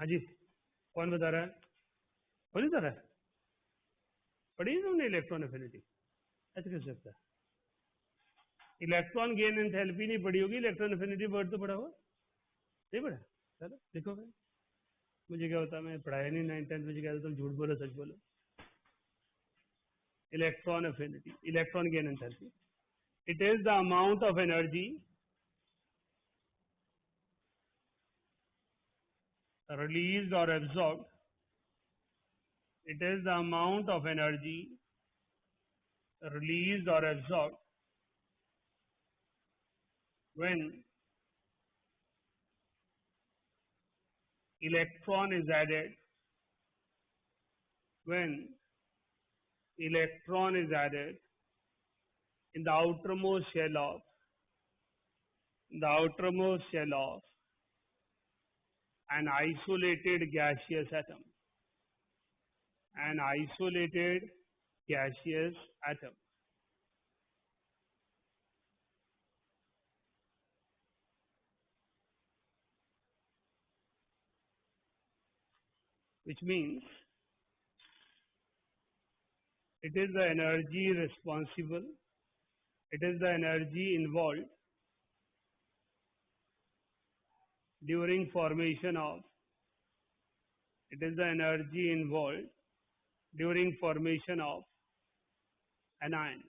हाँ जी, कौन बता रहा है? कौन बता रहा है? पढ़ी है तुमने इलेक्ट्रॉन एफिनिटी? ऐसे कैसे सकता है? इलेक्ट्रॉन गेन एंथैल्पी नहीं पढ़ी होगी, इलेक्ट्रॉन एफिनिटी वर्ड तो पढ़ा हुआ नहीं पढ़ा? चलो देखो भाई, मुझे क्या होता है, मैं पढ़ाया नहीं 9th 10th, मुझे क्या होता, तुम झूठ बोलो सच बोलो। Electron affinity, electron gain enthalpy, it is the amount of energy released or absorbed. It is the amount of energy released or absorbed when electron is added, when electron is added in the outermost shell of, the outermost shell of an isolated gaseous atom, an isolated gaseous atom. Which means it is the energy responsible, it is the energy involved during formation of, it is the energy involved during formation of an ion.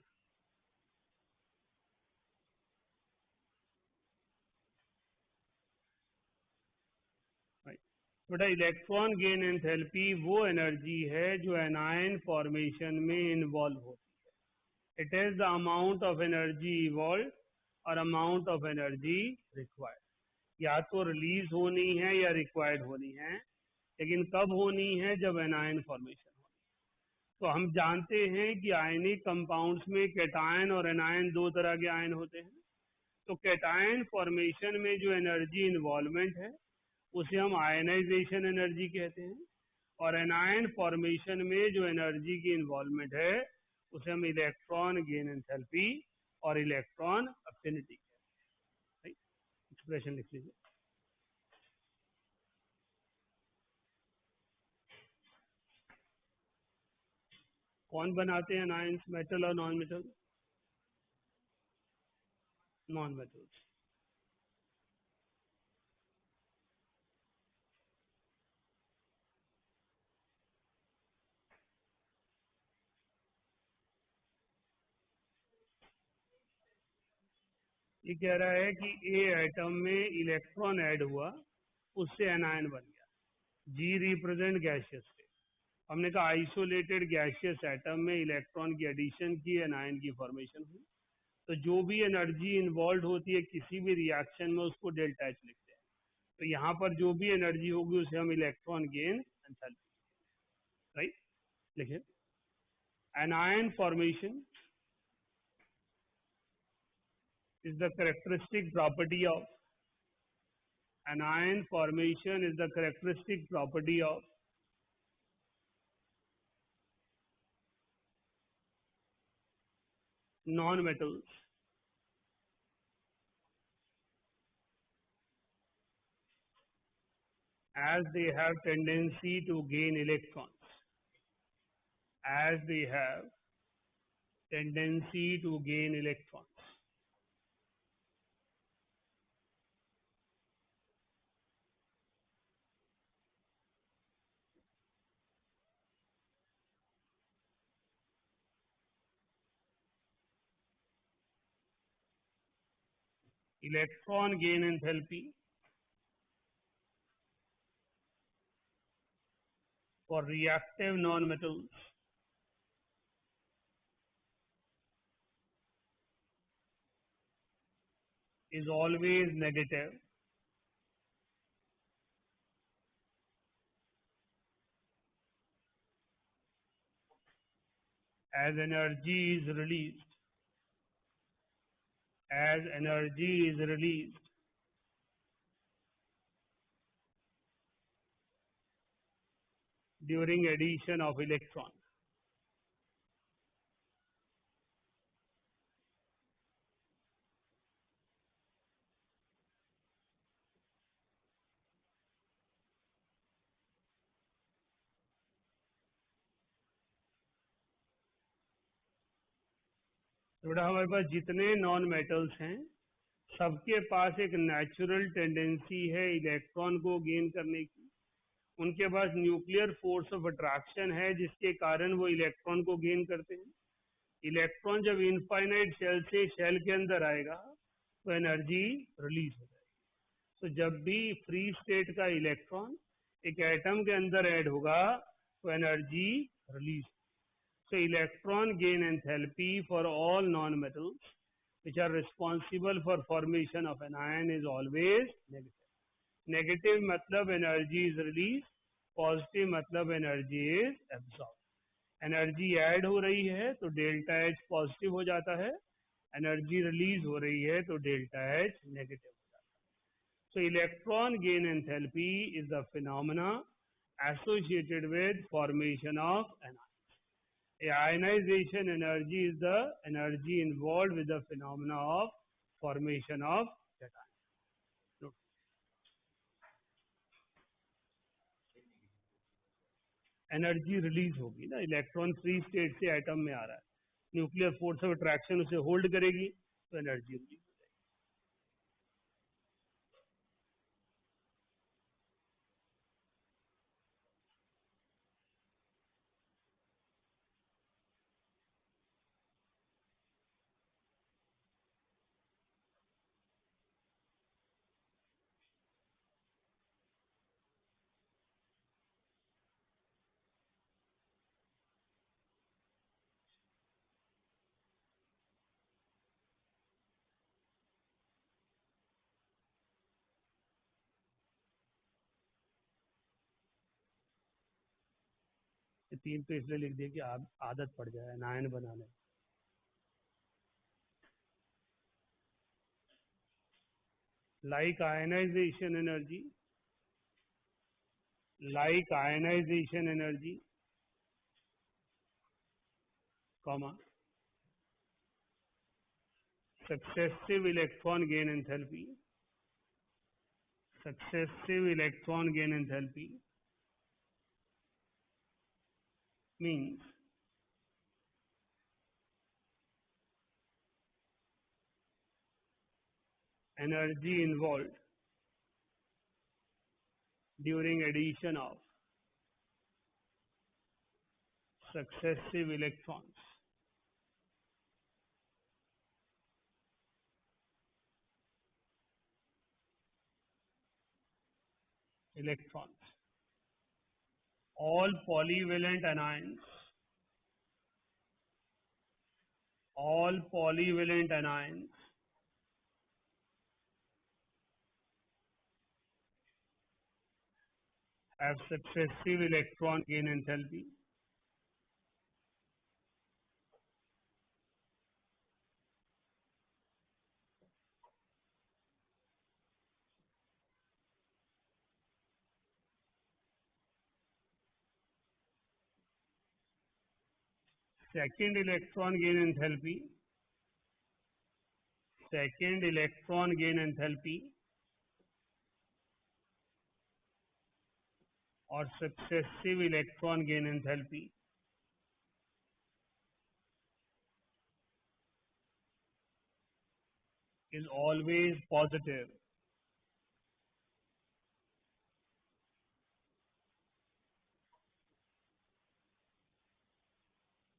Right. बेटा electron gain enthalpy वो energy है जो anion formation में involve होती है. It is the amount of energy evolve और amount of energy required. या तो रिलीज होनी है या रिक्वायर्ड होनी है, लेकिन कब होनी है? जब एनायन फॉर्मेशन हो. तो हम जानते हैं कि आयनिक कंपाउंड्स में कैटायन और एनायन दो तरह के आयन होते हैं. तो कैटायन फॉर्मेशन में जो एनर्जी इन्वॉल्वमेंट है उसे हम आयनाइजेशन एनर्जी कहते हैं, और एनायन फॉर्मेशन में जो एनर्जी की इन्वॉल्वमेंट है उसे हम इलेक्ट्रॉन गेन एंथैल्पी और इलेक्ट्रॉन अफिनिटी कहते हैं. एक्सप्रेशन लिख लीजिए. कौन बनाते हैं एनायंस? मेटल और नॉन मेटल? Non metals. ये कह रहा है कि ए एटम में इलेक्ट्रॉन ऐड हुआ, उससे एनायन बन गया. जी रिप्रेजेंट गैसियस स्टेट. हमने कहा आइसोलेटेड गैसियस एटम में इलेक्ट्रॉन की एडिशन की, एनायन की फॉर्मेशन हुई. तो जो भी एनर्जी इन्वॉल्व होती है किसी भी रिएक्शन में उसको डेल्टा एच लिखते हैं. तो यहाँ पर जो भी एनर्जी होगी उसे हम इलेक्ट्रॉन गेन एंथैल्पी. राइट, लिखिए. Anion formation is the characteristic property of, anion formation is the characteristic property of non-metals as they have tendency to gain electrons, as they have tendency to gain electrons. Electron gain enthalpy for reactive non-metals is always negative as energy is released, as energy is released during addition of electron. बेटा हमारे पास जितने non metals हैं सबके पास एक natural tendency है electron को gain करने की। उनके पास न्यूक्लियर फोर्स ऑफ अट्रैक्शन है जिसके कारण वो इलेक्ट्रॉन को गेन करते हैं। इलेक्ट्रॉन जब इनफाइनाइट शेल से शेल के अंदर आएगा तो एनर्जी रिलीज हो जाएगी। तो जब भी फ्री स्टेट का इलेक्ट्रॉन एक एटम के अंदर ऐड होगा तो energy release. So electron gain enthalpy for all non-metals which are responsible for formation of an ion is always negative. Negative मतलब energy is released, positive मतलब energy is absorbed. Energy add हो रही है तो delta H positive हो जाता है, energy release हो रही है तो डेल्टा एच नेगेटिव हो जाता है। So electron gain enthalpy is the phenomena associated with formation of an ionization energy is the energy involved with the phenomena of formation of cation. Energy release होगी ना, electron free state से atom में आ रहा है, nuclear force of attraction उसे hold करेगी तो energy release. तीन तो इसलिए लिख दिया कि आदत पड़ जाए नायन बनाने। like ionization energy comma successive electron gain enthalpy means energy involved during addition of successive electrons all polyvalent anions have successive electron gain enthalpy second electron gain enthalpy or successive electron gain enthalpy is always positive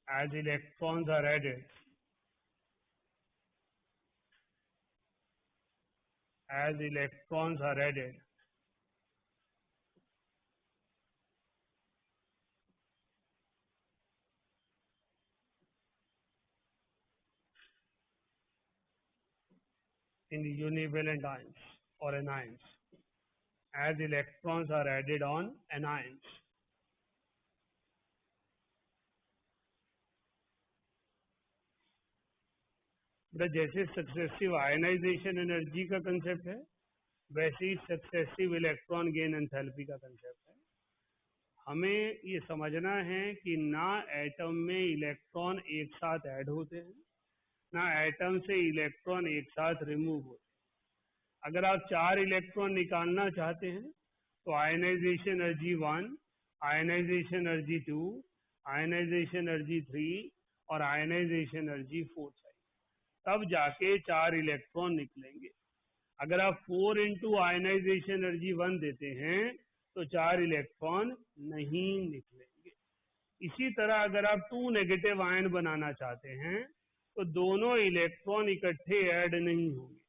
as electrons are added in the univalent ions or anions, as electrons are added on anions. जैसे successive ionization energy का concept है वैसे ही successive electron gain enthalpy का concept है। हमें ये समझना है कि ना एटम में इलेक्ट्रॉन एक साथ ऐड होते हैं ना एटम से इलेक्ट्रॉन एक साथ रिमूव होते हैं। अगर आप 4 इलेक्ट्रॉन निकालना चाहते हैं तो ionization energy 1, ionization energy 2, ionization energy 3 और आयनाइजेशन एनर्जी 4 चाहिए। तब जाके 4 इलेक्ट्रॉन निकलेंगे। अगर आप 4 इंटू आयनाइजेशन एनर्जी 1 देते हैं तो 4 इलेक्ट्रॉन नहीं निकलेंगे। इसी तरह अगर आप 2 नेगेटिव आयन बनाना चाहते हैं तो दोनों इलेक्ट्रॉन इकट्ठे ऐड नहीं होंगे,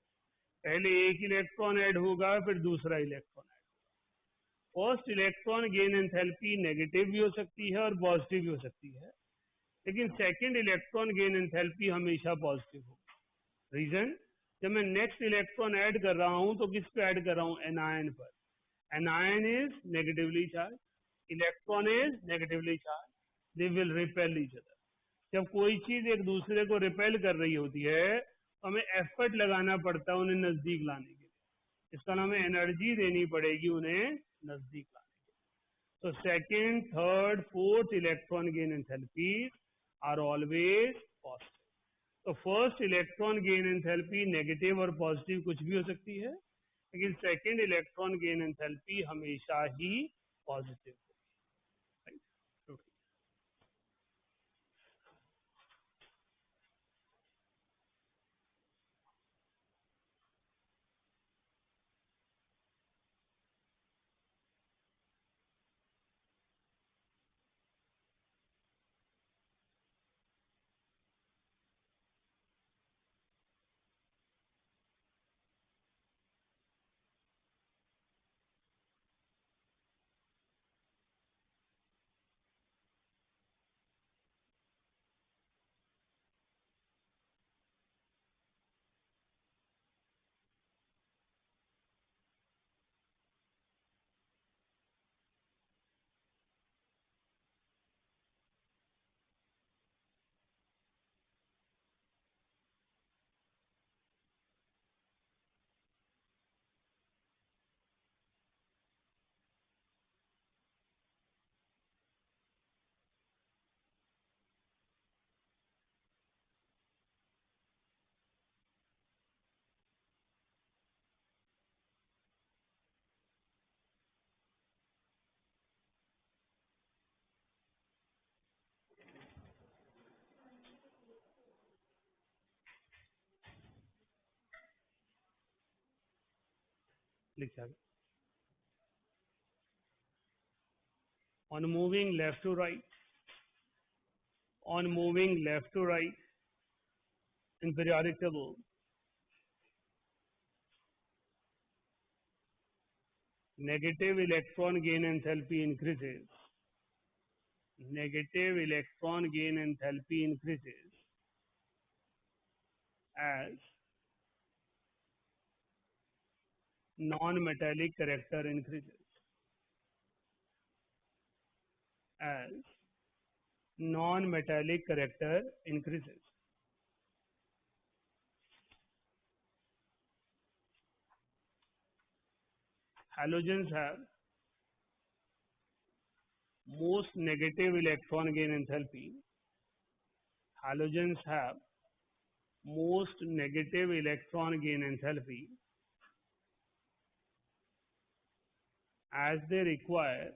पहले एक इलेक्ट्रॉन ऐड होगा फिर दूसरा electron add. First electron gain enthalpy negative भी हो सकती है और पॉजिटिव भी हो सकती है, लेकिन सेकंड इलेक्ट्रॉन गेन एंथैल्पी हमेशा पॉजिटिव होगी। रीजन, जब मैं नेक्स्ट इलेक्ट्रॉन ऐड कर रहा हूं तो किस पे ऐड कर रहा हूं? एनायन पर। Anion is negatively charge, electron is negatively charge, they will repel each other. जब कोई चीज एक दूसरे को रिपेल कर रही होती है तो हमें एफर्ट लगाना पड़ता है उन्हें नजदीक लाने के लिए, इसका नाम हमें एनर्जी देनी पड़ेगी उन्हें नजदीक लाने के लिए। तो second, third, fourth electron gain enthalpies are always positive. तो first electron gain enthalpy negative और पॉजिटिव कुछ भी हो सकती है, लेकिन सेकेंड इलेक्ट्रॉन गेन एंथैल्पी हमेशा ही पॉजिटिव होगी। राइट, लिखा गया। On moving left to right, on moving left to right in periodic table, negative electron gain enthalpy increases. Negative electron gain enthalpy increases as non-metallic character increases. As non-metallic character increases. Halogens have most negative electron gain enthalpy. Halogens have most negative electron gain enthalpy as they require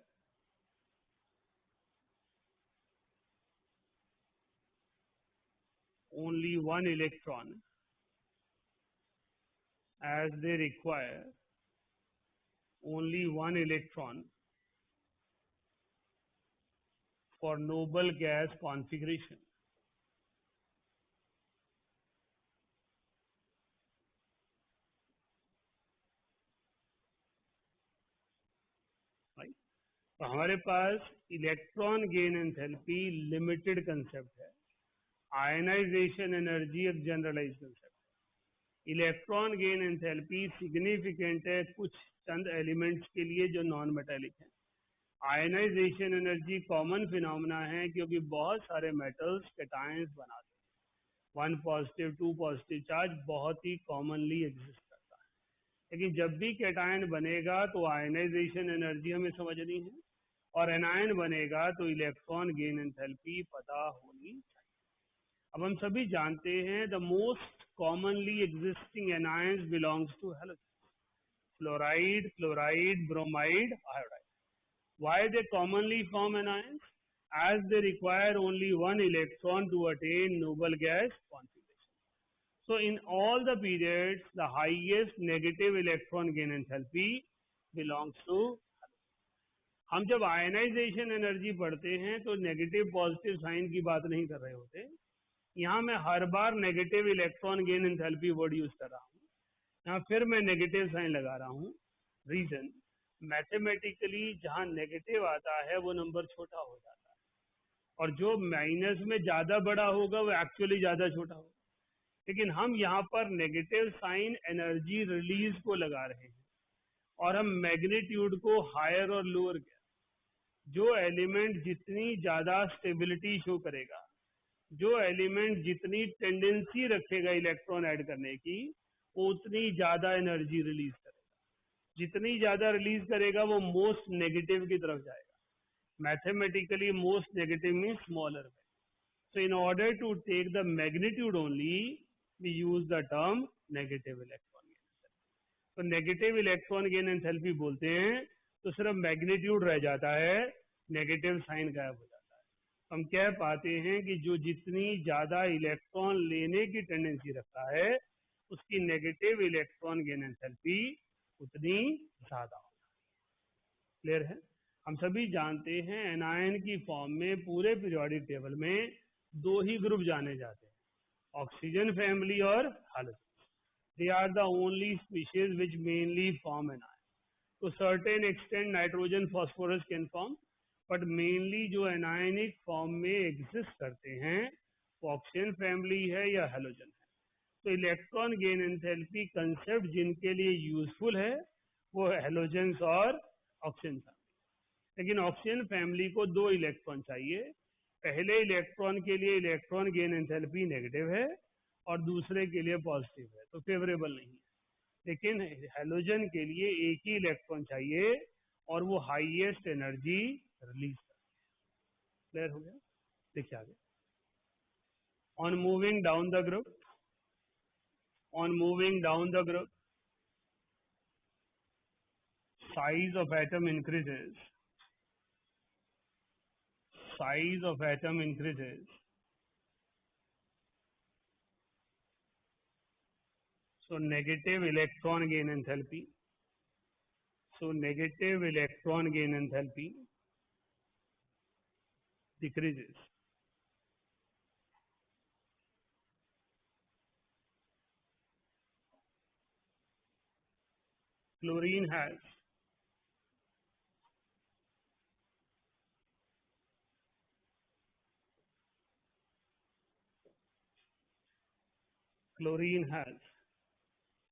only one electron, as they require only one electron for noble gas configuration. Right? तो हमारे पास electron gain enthalpy limited concept है, ionisation energy एक generalise concept है। Electron gain enthalpy significant है कुछ चंद elements के लिए जो नॉन मेटेलिक हैं। आयनाइजेशन एनर्जी कॉमन फिनोमेना है क्योंकि बहुत सारे मेटल्स कैटायंस बनाते हैं, 1 पॉजिटिव 2 पॉजिटिव चार्ज बहुत ही कॉमनली एग्जिस्ट करता है। लेकिन जब भी कैटायन बनेगा तो आयनाइजेशन एनर्जी हमें समझनी है, और एनायन बनेगा तो इलेक्ट्रॉन गेन एंथैल्पी पता होनी चाहिए। अब हम सभी जानते हैं the most commonly existing anions belongs to halogen, fluoride, chloride, bromide, iodide. Why they commonly form anions? As they require only one electron to attain noble gas configuration. So in all the periods, the highest negative electron gain enthalpy belongs to, हम जब ionization energy पढ़ते हैं तो negative positive sign की बात नहीं कर रहे होते. यहाँ मैं हर बार negative electron gain enthalpy word use कर रहा हूँ. यहाँ फिर मैं नेगेटिव साइन लगा रहा हूँ. रीजन, मैथमेटिकली जहाँ नेगेटिव आता है वो नंबर छोटा हो जाता है, और जो माइनस में ज्यादा बड़ा होगा वो एक्चुअली ज्यादा छोटा होगा. लेकिन हम यहाँ पर नेगेटिव साइन एनर्जी रिलीज को लगा रहे हैं, और हम मैग्नीट्यूड को हायर और लोअर किया. जो एलिमेंट जितनी ज्यादा स्टेबिलिटी शो करेगा, जो एलिमेंट जितनी टेंडेंसी रखेगा इलेक्ट्रॉन ऐड करने की, वो उतनी ज्यादा एनर्जी रिलीज करेगा. जितनी ज्यादा रिलीज करेगा वो मोस्ट नेगेटिव की तरफ जाएगा. Mathematically most negative mean smaller. So in order to take the magnitude only, we use the term negative electron gain enthalpy. तो negative electron gain enthalpy बोलते हैं तो सिर्फ magnitude रह जाता है, negative sign गायब हो जाता है. हम कह पाते हैं कि जो जितनी ज्यादा इलेक्ट्रॉन लेने की टेंडेंसी रखता है, उसकी नेगेटिव इलेक्ट्रॉन गेन एंथैल्पी उतनी ज्यादा हो. क्लियर है? हम सभी जानते हैं एनायन की फॉर्म में पूरे पीरियोडिक टेबल में दो ही ग्रुप जाने जाते हैं, ऑक्सीजन फैमिली और halogen. They are the only species which mainly form anion. तो certain extent nitrogen phosphorus can form, but mainly जो एनायनिक फॉर्म में एग्जिस्ट करते हैं वो ऑक्सीजन फैमिली है या हेलोजन है. तो इलेक्ट्रॉन गेन एंथैल्पी कंसेप्ट जिनके लिए यूजफुल है वो हेलोजन और ऑक्सीजन फैमिली. लेकिन ऑक्सीजन फैमिली को दो इलेक्ट्रॉन चाहिए. पहले इलेक्ट्रॉन के लिए इलेक्ट्रॉन गेन एंथैल्पी नेगेटिव है और दूसरे के लिए पॉजिटिव है, तो फेवरेबल नहीं है. लेकिन हेलोजन के लिए एक ही इलेक्ट्रॉन चाहिए और वो हाईएस्ट एनर्जी रिलीज कर. क्लियर हो गया? देखिए आगे. On moving down the group, on moving down the group, size of atom increases. Size of atom increases. So negative electron gain enthalpy. So negative electron gain enthalpy decreases. Chlorine has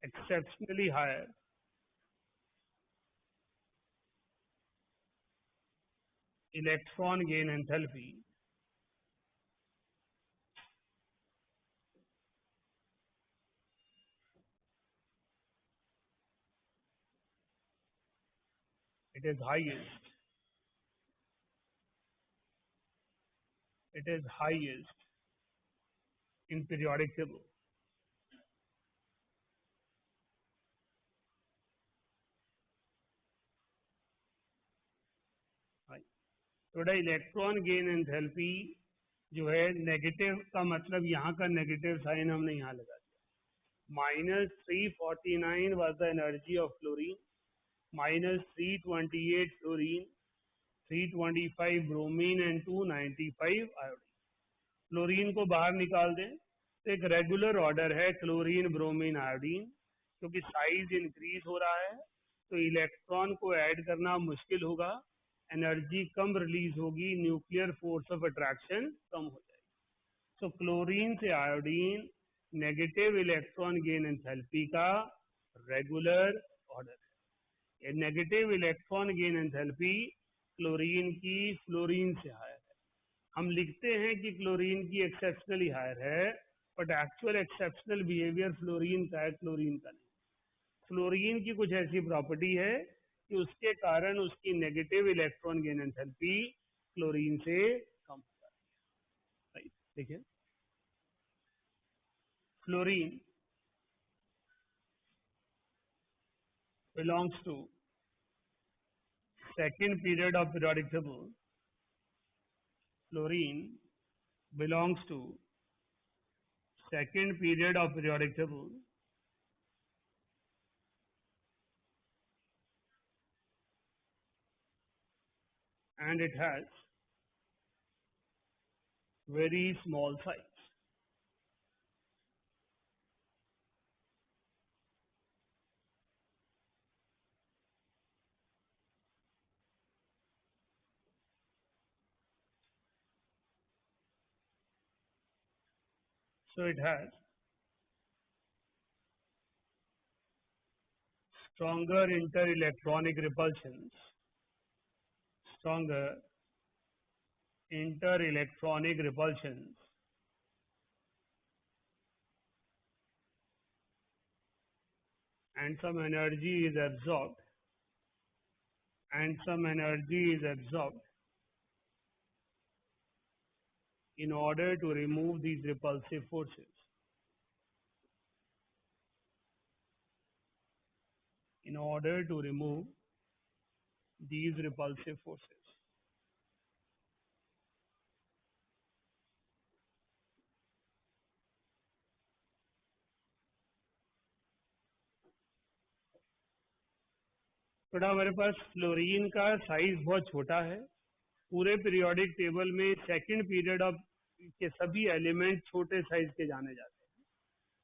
exceptionally higher electron gain enthalpy it is highest in periodic table. थोड़ा electron gain enthalpy जो है negative का मतलब यहाँ का negative sign हमने यहाँ लगा दिया. -349 was the energy of fluorine, -328 fluorine, 325 bromine and 295 iodine. Fluorine को बाहर निकाल दें तो एक रेगुलर ऑर्डर है क्लोरीन ब्रोमीन आयोडीन. क्योंकि साइज इंक्रीज हो रहा है तो इलेक्ट्रॉन को ऐड करना मुश्किल होगा, एनर्जी कम रिलीज होगी, न्यूक्लियर फोर्स ऑफ अट्रैक्शन कम हो जाएगी. सो क्लोरीन से iodine negative electron gain enthalpy का रेगुलर ऑर्डर है. Negative electron gain enthalpy chlorine की फ्लोरीन से हायर है. हम लिखते हैं कि क्लोरीन की एक्सेप्शनली हायर है, but actual exceptional behaviour fluorine का है, क्लोरीन का नहीं. फ्लोरीन की कुछ ऐसी प्रॉपर्टी है कि उसके कारण उसकी negative electron gain enthalpy chlorine से कम हो जाती है. देखिए fluorine belongs to second period of periodic table. Fluorine belongs to second period of periodic table, and it has very small size. So it has stronger interelectronic repulsions, stronger interelectronic repulsions, and some energy is absorbed, and some energy is absorbed in order to remove these repulsive forces. In order to remove these repulsive forces. थोड़ा हमारे पास fluorine का size बहुत छोटा है. पूरे periodic table में second period of के सभी एलिमेंट छोटे साइज के जाने जाते हैं.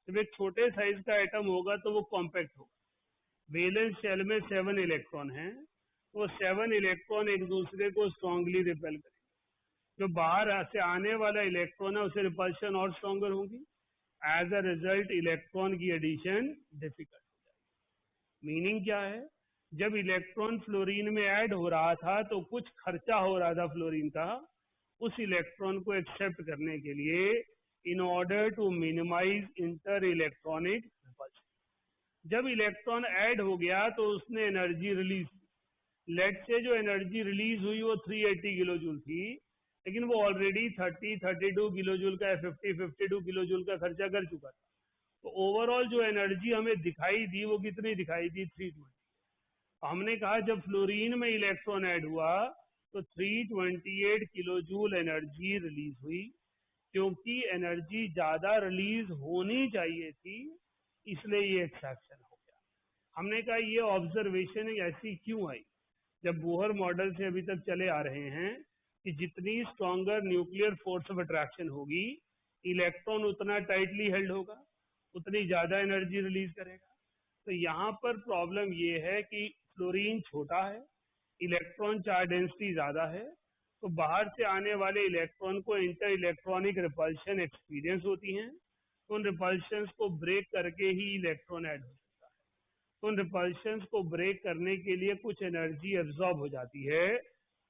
जब एक छोटे साइज का एटम होगा तो वो कॉम्पैक्ट होगा. वैलेंस शेल में 7 इलेक्ट्रॉन हैं, वो 7 इलेक्ट्रॉन एक दूसरे को स्ट्रांगली रिपेल करेंगे. जो बाहर से आने वाला इलेक्ट्रॉन है उसे रिपल्शन और स्ट्रॉन्गर होगी. एज अ रिजल्ट इलेक्ट्रॉन की एडिशन डिफिकल्ट हो जाएगी. मीनिंग क्या है? जब इलेक्ट्रॉन फ्लोरीन में ऐड हो रहा था तो कुछ खर्चा हो रहा था फ्लोरीन का उस इलेक्ट्रॉन को एक्सेप्ट करने के लिए, in order to minimize inter electronic repulsion. जब इलेक्ट्रॉन ऐड हो गया तो उसने एनर्जी रिलीज. लेट से जो एनर्जी रिलीज हुई वो 380 किलो जूल थी, लेकिन वो ऑलरेडी 32 किलो जूल का 52 किलो जूल का खर्चा कर चुका था. तो ओवरऑल जो एनर्जी हमें दिखाई दी वो कितनी दिखाई दी? 320. हमने कहा जब फ्लोरीन में इलेक्ट्रॉन ऐड हुआ तो 328 किलो जूल एनर्जी रिलीज हुई. क्योंकि एनर्जी ज्यादा रिलीज होनी चाहिए थी, इसलिए ये एक्सेप्शन हो गया. हमने कहा ये ऑब्जर्वेशन ऐसी क्यों आई? जब बोहर मॉडल से अभी तक चले आ रहे हैं कि जितनी stronger nuclear force of attraction होगी, इलेक्ट्रॉन उतना टाइटली हेल्ड होगा, उतनी ज्यादा एनर्जी रिलीज करेगा. तो यहाँ पर प्रॉब्लम ये है कि फ्लोरीन छोटा है, इलेक्ट्रॉन चार्ज डेंसिटी ज्यादा है, तो बाहर से आने वाले इलेक्ट्रॉन को इंटर इलेक्ट्रॉनिक रिपल्शन एक्सपीरियंस होती हैं. तो उन रिपल्शंस को ब्रेक करके ही इलेक्ट्रॉन ऐड हो सकता है. तो उन रिपल्शंस को ब्रेक करने के लिए कुछ एनर्जी एब्जॉर्ब हो जाती है,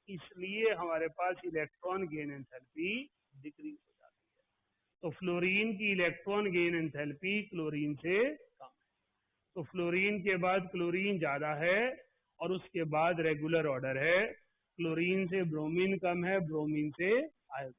इसलिए हमारे पास इलेक्ट्रॉन गेन एंथैल्पी डिक्रीज हो जाती है. तो फ्लोरीन की इलेक्ट्रॉन गेन एंथैल्पी क्लोरीन से कम. तो फ्लोरीन के बाद क्लोरीन ज्यादा है और उसके बाद रेगुलर ऑर्डर है. क्लोरीन से ब्रोमीन कम है, ब्रोमीन से आयोडीन.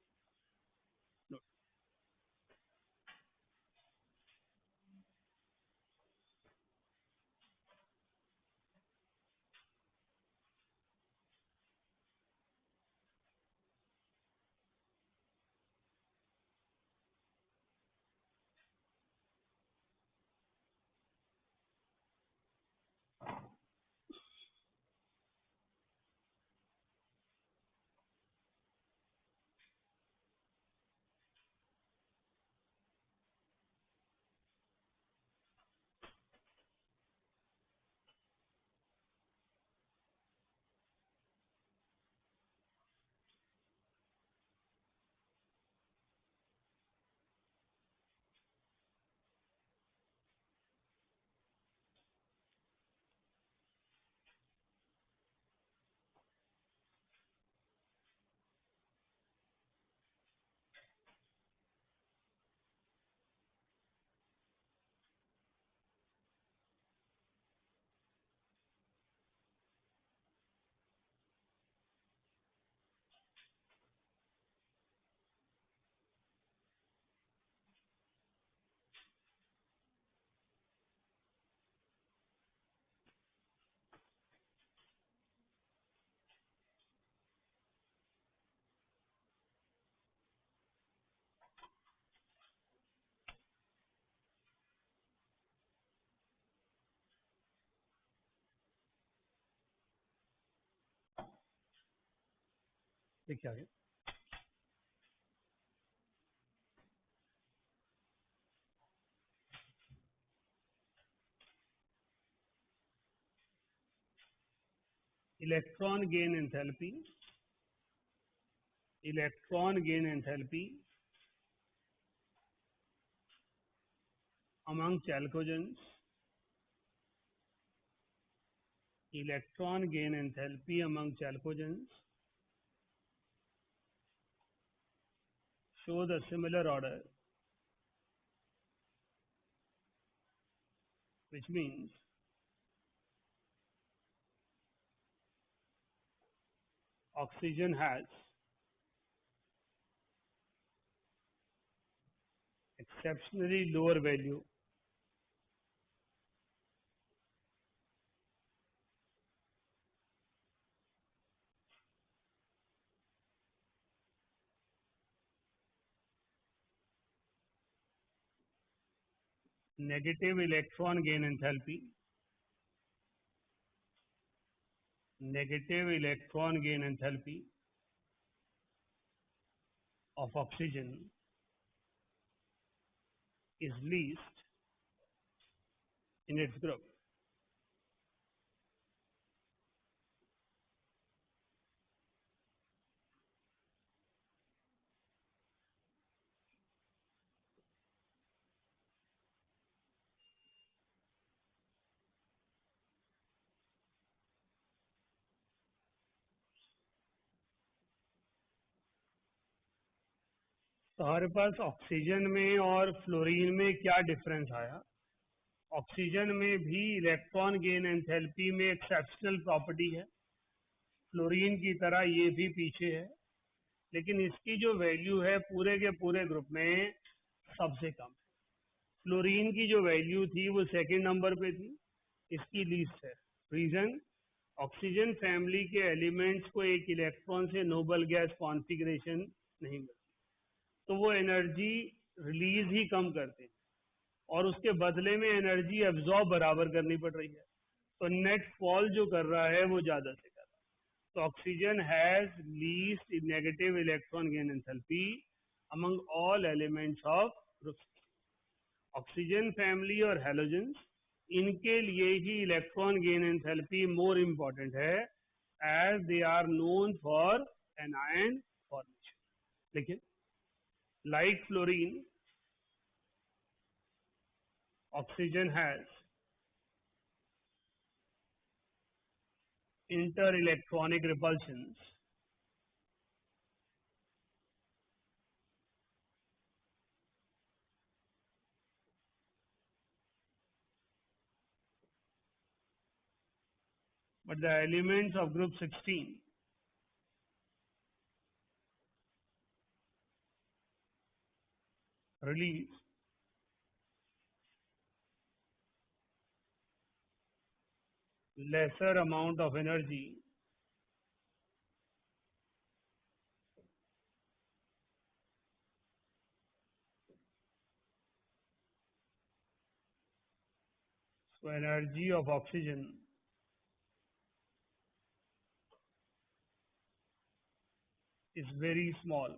देखिए आगे, electron gain enthalpy among chalcogens, electron gain enthalpy among chalcogens show the similar order, which means oxygen has exceptionally lower value negative electron gain enthalpy, of oxygen is least in its group. तो हमारे पास oxygen में और fluorine में क्या difference आया? Oxygen में भी electron gain enthalpy में एक्सेप्शनल प्रॉपर्टी है, फ्लोरीन की तरह ये भी पीछे है, लेकिन इसकी जो वैल्यू है पूरे के पूरे ग्रुप में सबसे कम है। फ्लोरीन की जो वैल्यू थी वो सेकंड नंबर पे थी, इसकी लीस्ट है। रीजन, ऑक्सीजन फैमिली के एलिमेंट्स को एक इलेक्ट्रॉन से नोबल गैस कॉन्फ़िगरेशन नहीं मिलती, तो वो एनर्जी रिलीज ही कम करते हैं और उसके बदले में एनर्जी एब्जॉर्ब बराबर करनी पड़ रही है, तो नेट फॉल जो कर रहा है वो ज्यादा से ज्यादा। तो oxygen has least negative electron gain enthalpy among all elements of group. Oxygen family और हैलोजेंस, इनके लिए ही electron gain enthalpy more important है, as they are known for anion formation. देखिए, like fluorine, oxygen has inter-electronic repulsions but the elements of group 16 release lesser amount of energy so energy of oxygen is very small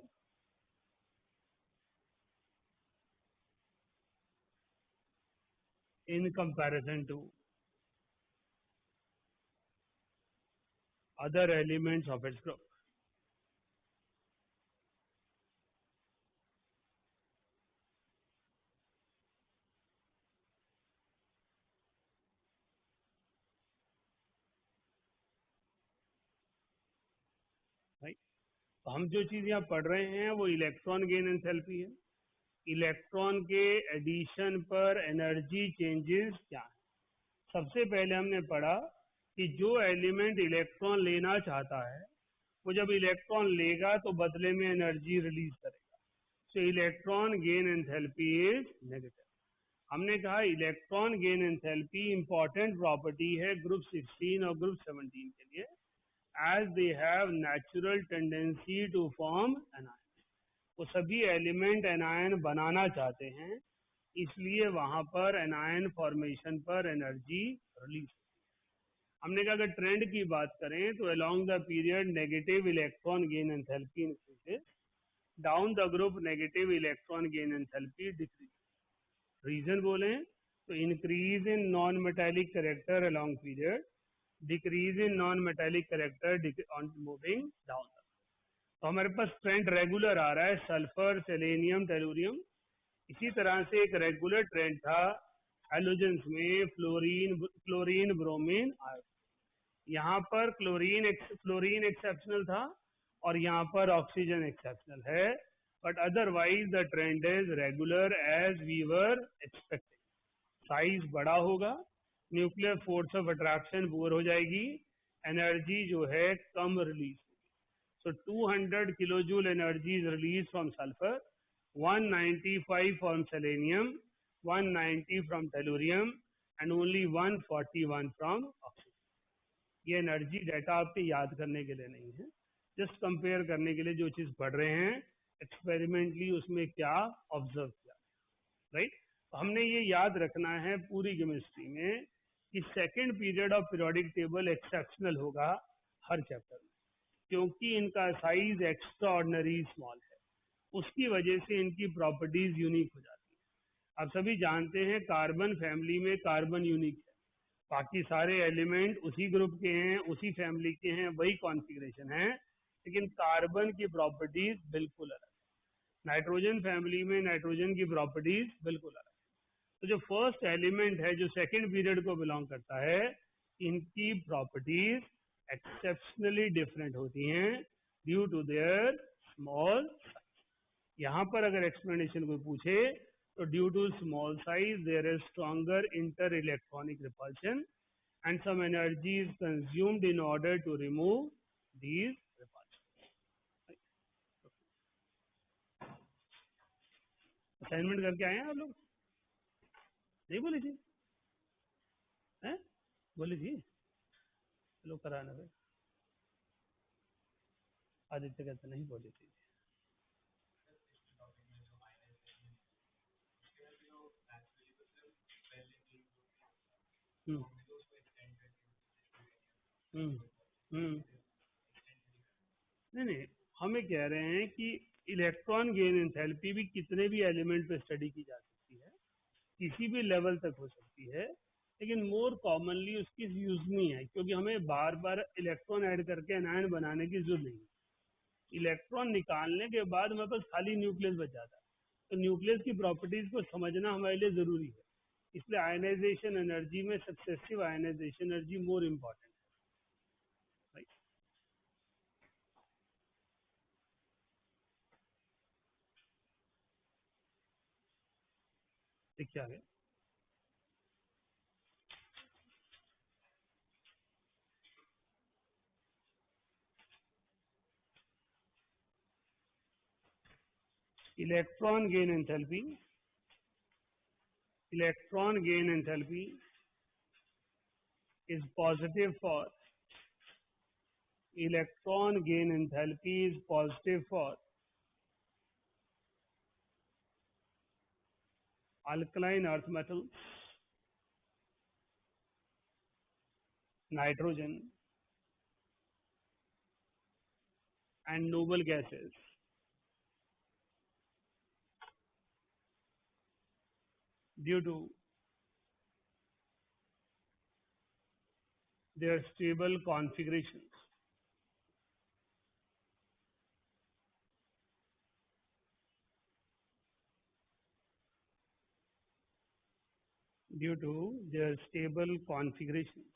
in comparison to other elements of its group. Right? तो हम जो चीज यहाँ पढ़ रहे हैं वो electron gain enthalpy है। इलेक्ट्रॉन के एडिशन पर एनर्जी चेंजेस क्या है? सबसे पहले हमने पढ़ा कि जो एलिमेंट इलेक्ट्रॉन लेना चाहता है वो जब इलेक्ट्रॉन लेगा तो बदले में एनर्जी रिलीज करेगा, so electron gain enthalpy is negative. हमने कहा electron gain enthalpy important property है ग्रुप 16 और ग्रुप 17 के लिए, as they have natural tendency to form anion. वो सभी एलिमेंट एनायन बनाना चाहते हैं, इसलिए वहां पर एनायन फॉर्मेशन पर एनर्जी रिलीज। हमने कहा अगर ट्रेंड की बात करें तो along the period negative electron gain enthalpy increases, down the group negative electron gain enthalpy decrease. Reason बोले तो increase in non metallic character along period, decrease in non metallic character on moving down. तो हमारे पास trend regular आ रहा है, sulphur, selenium, tellurium. इसी तरह से एक रेगुलर ट्रेंड था हैलोजेंस में, क्लोरीन, ब्रोमीन, आयोडीन। यहाँ पर क्लोरीन एक्सेप्शनल था और यहाँ पर ऑक्सीजन एक्सेप्शनल है, but otherwise the trend is regular as we were expecting. Size बड़ा होगा, nuclear force of attraction poor हो जाएगी, एनर्जी जो है कम रिलीज होगी। So 200 kilojoule energy is release from sulphur, 195 from selenium, 190 from tellurium and only 141 from oxygen. ये energy data आपके याद करने के लिए नहीं है, जस्ट कंपेयर करने के लिए जो चीज पढ़ रहे हैं एक्सपेरिमेंटली उसमें क्या ऑब्जर्व किया, राइट। तो हमने ये याद रखना है पूरी केमिस्ट्री में कि second period of periodic table exceptional होगा हर चैप्टर में, क्योंकि इनका साइज एक्स्ट्रा ऑर्डिनरी स्मॉल है, उसकी वजह से इनकी प्रॉपर्टीज यूनिक हो जाती है। आप सभी जानते हैं कार्बन फैमिली में कार्बन यूनिक है, बाकी सारे एलिमेंट उसी ग्रुप के हैं, उसी फैमिली के हैं, वही कॉन्फ़िगरेशन है, लेकिन कार्बन की प्रॉपर्टीज बिल्कुल अलग है। नाइट्रोजन फैमिली में नाइट्रोजन की प्रॉपर्टीज बिल्कुल अलग है। तो जो फर्स्ट एलिमेंट है जो सेकंड पीरियड को बिलोंग करता है, इनकी प्रॉपर्टीज एक्सेप्शनली डिफरेंट होती हैं due to their small size. यहाँ पर अगर एक्सप्लेनेशन कोई पूछे तो due to small size there is stronger inter electronic repulsion and some energy is consumed in order to remove these repulsions. Assignment करके आए हैं आप लोग? नहीं बोली थी? हैं? बोली थी? चलो कराना भाई। आदित्य कहते नहीं बोली थी। हम्म हम्म हम्म नहीं, हमें कह रहे हैं कि इलेक्ट्रॉन गेन एंथैल्पी भी कितने भी एलिमेंट पे स्टडी की जा सकती है, किसी भी लेवल तक हो सकती है, लेकिन मोर कॉमनली उसकी यूज नहीं है, क्योंकि हमें बार बार इलेक्ट्रॉन ऐड करके एनायन बनाने की जरूरत नहीं है। इलेक्ट्रॉन निकालने के बाद हमारे पास खाली न्यूक्लियस बच जाता है, तो न्यूक्लियस की प्रॉपर्टीज को समझना हमारे लिए जरूरी है। इसलिए आयनाइजेशन एनर्जी में successive ionization energy more important है, राइट। क्या है electron gain enthalpy? Electron gain enthalpy is positive for electron gain enthalpy is positive for alkaline earth metals, nitrogen and noble gases due to their stable configurations. Due to their stable configurations.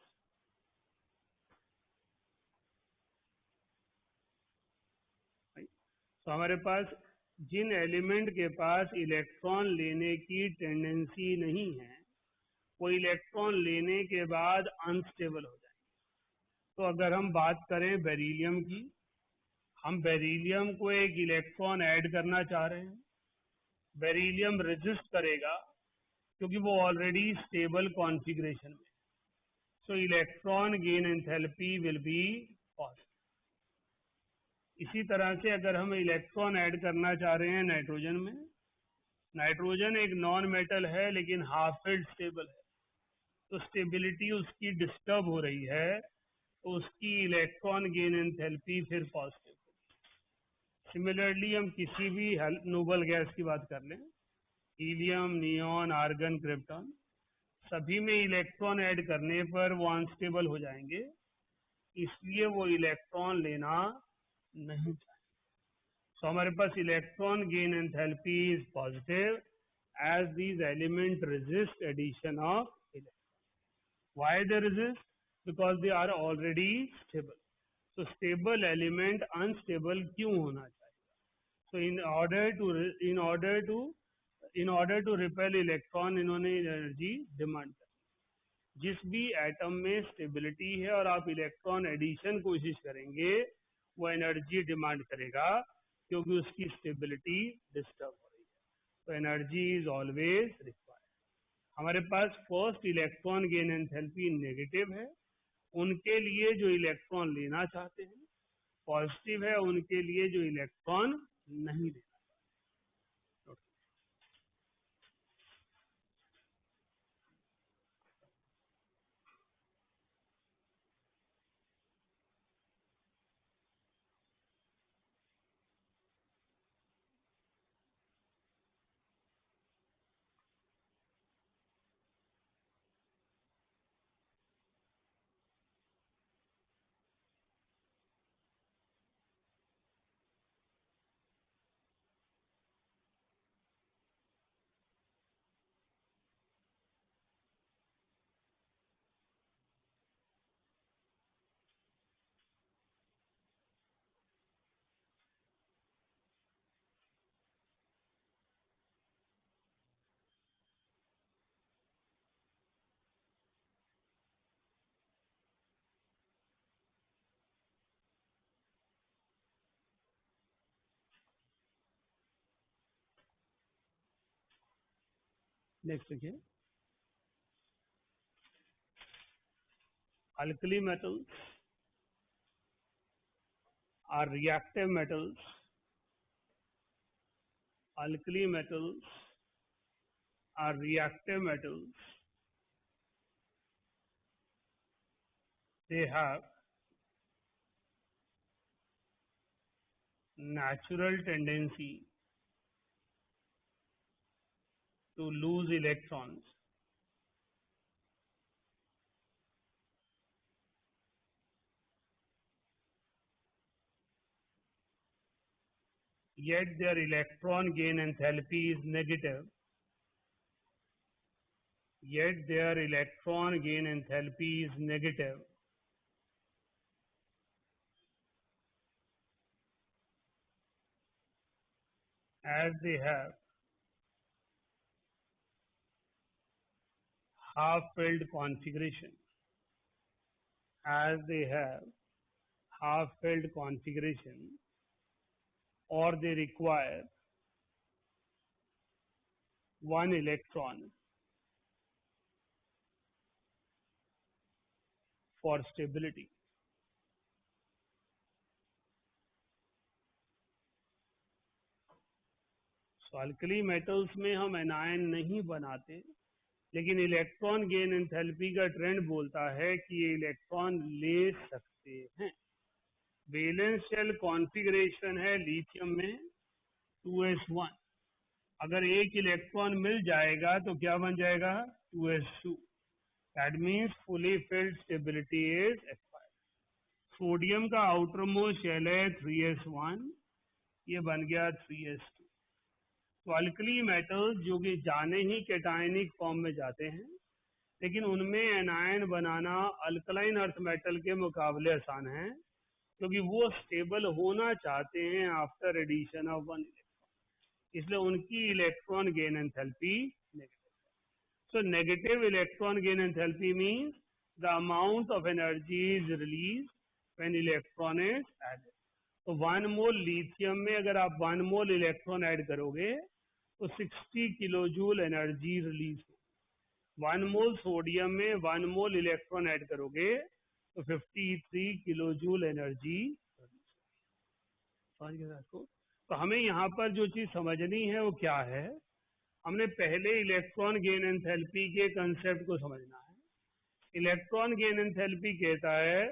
तो हमारे पास जिन element के पास electron लेने की tendency नहीं है, वो electron लेने के बाद अनस्टेबल हो जाए। तो अगर हम बात करें बेरिलियम की, हम बेरिलियम को एक इलेक्ट्रॉन ऐड करना चाह रहे हैं, बेरिलियम रेजिस्ट करेगा क्योंकि वो ऑलरेडी स्टेबल कॉन्फ़िगरेशन में, सो electron gain enthalpy will be positive. इसी तरह से अगर हम इलेक्ट्रॉन ऐड करना चाह रहे हैं नाइट्रोजन में, नाइट्रोजन एक नॉन मेटल है लेकिन हाफ फील्ड स्टेबल है, तो स्टेबिलिटी उसकी डिस्टर्ब हो रही है, तो उसकी इलेक्ट्रॉन गेन एंथैल्पी फिर पॉजिटिव। सिमिलरली हम किसी भी नोबल गैस की बात कर लें, हीलियम, नियॉन, आर्गन, क्रिप्टॉन, सभी में इलेक्ट्रॉन ऐड करने पर वो अनस्टेबल हो जाएंगे, इसलिए वो इलेक्ट्रॉन लेना नहीं चाहिए। तो हमारे पास electron gain enthalpy is positive as these elements resist addition of electrons. Why they resist? Because they are already stable. So stable element unstable क्यों होना चाहिए? So in order to repel electron, इन्होंने एनर्जी डिमांड कर। जिस भी atom में stability है और आप इलेक्ट्रॉन एडिशन कोशिश करेंगे, वो एनर्जी डिमांड करेगा, क्योंकि उसकी स्टेबिलिटी डिस्टर्ब हो रही है। तो एनर्जी इज ऑलवेज रिक्वायर्ड। हमारे पास first electron gain enthalpy negative है, उनके लिए जो इलेक्ट्रॉन लेना चाहते हैं, पॉजिटिव है उनके लिए जो इलेक्ट्रॉन नहीं लेना। नेक्स्ट देखिए, alkali metals are reactive metals. Alkali metals are reactive metals. They have natural tendency to lose electrons, yet their electron gain enthalpy is negative. Yet their electron gain enthalpy is negative, as they have half-filled configuration. As they have half-filled configuration, or they require one electron for stability. So alkali metals में हम anion नहीं बनाते, लेकिन electron gain enthalpy का trend बोलता है कि ये इलेक्ट्रॉन ले सकते हैं। वैलेंस शेल कॉन्फ़िगरेशन है लिथियम में 2s1, अगर एक इलेक्ट्रॉन मिल जाएगा तो क्या बन जाएगा 2s2, that means fully filled stability is expired. Sodium का आउटर मोस्ट शेल है 3s1, ये बन गया 3s2। तो अल्कली मेटल्स जो कि जाने ही कैटायनिक फॉर्म में जाते हैं, लेकिन उनमें एनायन बनाना अल्कलाइन अर्थ मेटल के मुकाबले आसान है, क्योंकि वो स्टेबल होना चाहते हैं after addition of one electron, इसलिए उनकी electron gain enthalpy negative. So negative electron gain enthalpy means the amount of energy is release when electron is added. तो 1 मोल लिथियम में अगर आप 1 मोल इलेक्ट्रॉन ऐड करोगे तो 60 किलो जूल एनर्जी रिलीज हो। 1 मोल sodium में 1 मोल इलेक्ट्रॉन ऐड करोगे तो 53 किलो जूल एनर्जी। समझ गए आपको? तो हमें यहाँ पर जो चीज समझनी है वो क्या है, हमने पहले इलेक्ट्रॉन गेन एंथैल्पी के कंसेप्ट को समझना है। इलेक्ट्रॉन गेन एंथैल्पी कहता है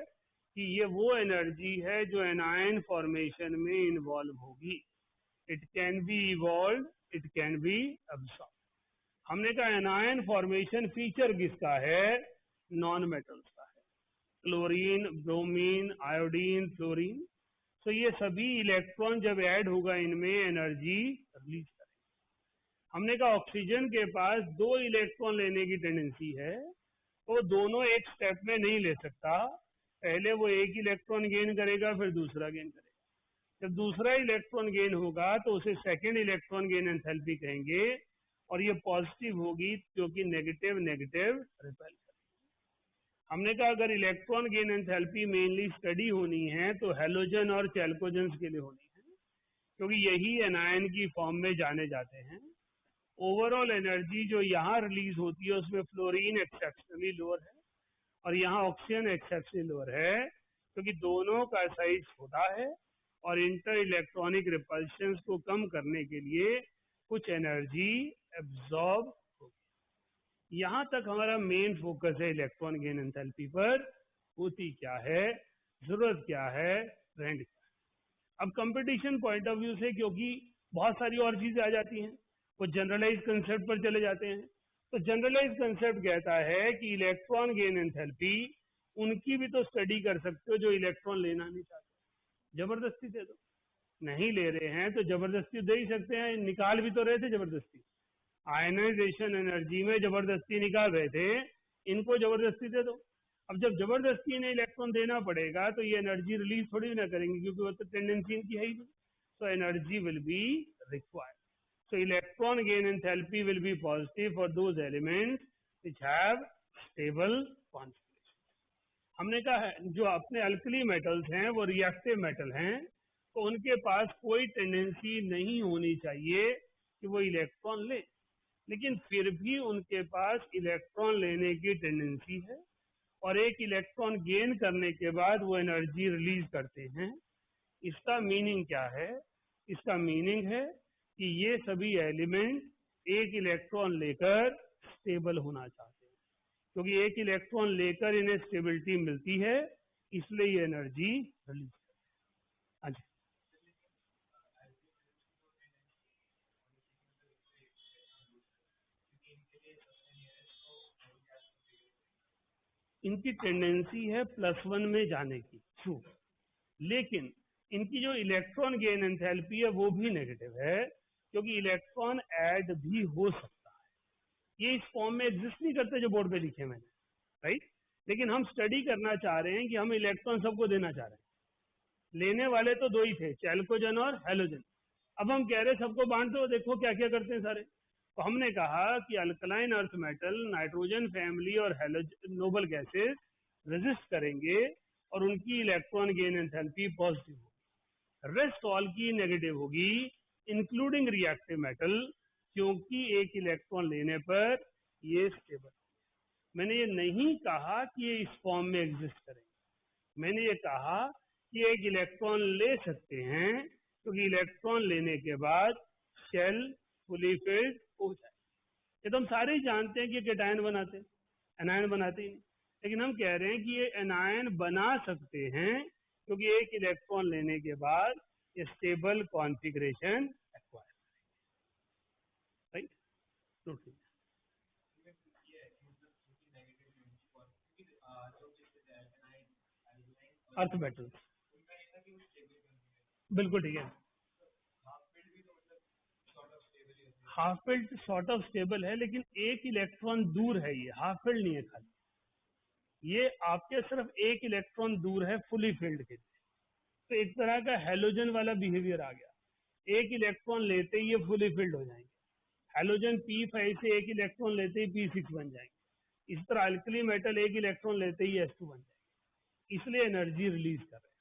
कि ये वो एनर्जी है जो एनायन फॉर्मेशन में इन्वॉल्व होगी. It can be evolve, it can be absorb. हमने कहा एनायन फॉर्मेशन फीचर किसका है? नॉन मेटल्स का है. Chlorine, bromine, iodine, fluorine. तो ये सभी इलेक्ट्रॉन जब ऐड होगा इनमें एनर्जी रिलीज करेंगे. हमने कहा ऑक्सीजन के पास 2 इलेक्ट्रॉन लेने की टेंडेंसी है, तो दोनों एक स्टेप में नहीं ले सकता. पहले वो एक इलेक्ट्रॉन गेन करेगा, फिर दूसरा गेन करेगा. जब दूसरा इलेक्ट्रॉन गेन होगा तो उसे सेकेंड इलेक्ट्रॉन गेन एंथैल्पी कहेंगे, और ये पॉजिटिव होगी क्योंकि नेगेटिव नेगेटिव रिपेल. हमने कहा अगर electron gain enthalpy mainly study होनी है तो हेलोजन और चैल्कोजेंस के लिए होनी है, क्योंकि यही एनायन की फॉर्म में जाने जाते हैं. ओवरऑल एनर्जी जो यहाँ रिलीज होती है उसमें फ्लोरीन एक्सेप्शनली लोअर है और यहाँ ऑक्सीजन एक्सेप्शनली लोअर है, क्योंकि दोनों का साइज छोटा है और इंटर इलेक्ट्रॉनिक रिपल्शन को कम करने के लिए कुछ एनर्जी एब्जॉर्ब. यहाँ तक हमारा मेन फोकस है इलेक्ट्रॉन गेन एंथैल्पी पर. होती क्या है, जरूरत क्या है, ट्रेंड क्या है. अब कंपटीशन पॉइंट ऑफ व्यू से, क्योंकि बहुत सारी और चीजें आ जाती हैं, वो जनरलाइज कंसेप्ट पर चले जाते हैं. तो जनरलाइज कंसेप्ट कहता है कि इलेक्ट्रॉन गेन एंथैल्पी उनकी भी तो स्टडी कर सकते हो जो इलेक्ट्रॉन लेना नहीं चाहते. जबरदस्ती दे दो. नहीं ले रहे हैं तो जबरदस्ती दे ही सकते हैं, निकाल भी तो रहे थे जबरदस्ती. आयनाइजेशन एनर्जी में जबरदस्ती निकाल रहे थे, इनको जबरदस्ती दे दो. अब जब जबरदस्ती इन्हें इलेक्ट्रॉन देना पड़ेगा तो ये एनर्जी रिलीज थोड़ी ना करेंगे, क्योंकि वो तो टेंडेंसी इनकी है ही नहीं. so energy will be required. So electron gain enthalpy will be positive for those elements which have stable configuration. हमने कहा है जो अपने अल्कली मेटल्स हैं वो रिएक्टिव मेटल हैं, तो उनके पास कोई टेंडेंसी नहीं होनी चाहिए कि वो इलेक्ट्रॉन ले, लेकिन फिर भी उनके पास इलेक्ट्रॉन लेने की टेंडेंसी है और एक इलेक्ट्रॉन गेन करने के बाद वो एनर्जी रिलीज करते हैं. इसका मीनिंग क्या है? इसका मीनिंग है कि ये सभी एलिमेंट एक इलेक्ट्रॉन लेकर स्टेबल होना चाहते हैं, क्योंकि एक इलेक्ट्रॉन लेकर इन्हें स्टेबिलिटी मिलती है, इसलिए ये एनर्जी रिलीज करते हैं. अच्छा, इनकी टेंडेंसी है +1 में जाने की, ट्रू, लेकिन इनकी जो इलेक्ट्रॉन गेन एंथैल्पी है वो भी नेगेटिव है, क्योंकि इलेक्ट्रॉन ऐड भी हो सकता है. ये इस फॉर्म में एग्जिस्ट नहीं करते जो बोर्ड पे लिखे मैंने, राइट. लेकिन हम स्टडी करना चाह रहे हैं कि हम इलेक्ट्रॉन सबको देना चाह रहे हैं. लेने वाले तो 2 ही थे, चैल्कोजन और हेलोजन. अब हम कह रहे हैं सबको बांट दो, देखो क्या क्या करते हैं सारे. तो हमने कहा कि alkaline earth metal, nitrogen family और नोबल गैसेस रेजिस्ट करेंगे और उनकी इलेक्ट्रॉन गेन एंथैल्पी पॉजिटिव होगी. रेस्ट ऑल की नेगेटिव होगी, इंक्लूडिंग रिएक्टिव मेटल, क्योंकि एक इलेक्ट्रॉन लेने पर ये स्टेबल. मैंने ये नहीं कहा कि ये इस फॉर्म में एग्जिस्ट करेंगे, मैंने ये कहा कि एक इलेक्ट्रॉन ले सकते हैं, क्योंकि इलेक्ट्रॉन लेने के बाद शेल फुली फिल्ड हो जाए. ये तो हम सारे ही जानते हैं कि ये केटायन बनाते हैं, एनायन बनाते ही नहीं. लेकिन हम कह रहे हैं कि ये एनायन बना सकते हैं, क्योंकि एक इलेक्ट्रॉन लेने के बाद ये स्टेबल कॉन्फ़िगरेशन एक्वायर, राइट. तो ठीक अर्थ मेटल्स, बिल्कुल ठीक है. Half filled sort of stable है, लेकिन एक इलेक्ट्रॉन दूर है, ये हाफ फिल्ड नहीं है खाली. ये आपके सिर्फ एक इलेक्ट्रॉन दूर है फुली फिल्ड के. तो एक तरह का हेलोजन वाला बिहेवियर आ गया. एक इलेक्ट्रॉन लेते ही ये फुली फिल्ड हो जाएंगे. हेलोजन P5 से एक इलेक्ट्रॉन लेते ही P6 बन जाएंगे. इस तरह अल्कली मेटल एक इलेक्ट्रॉन लेते ही S2 बन जाएंगे, इसलिए एनर्जी रिलीज कर रहे हैं.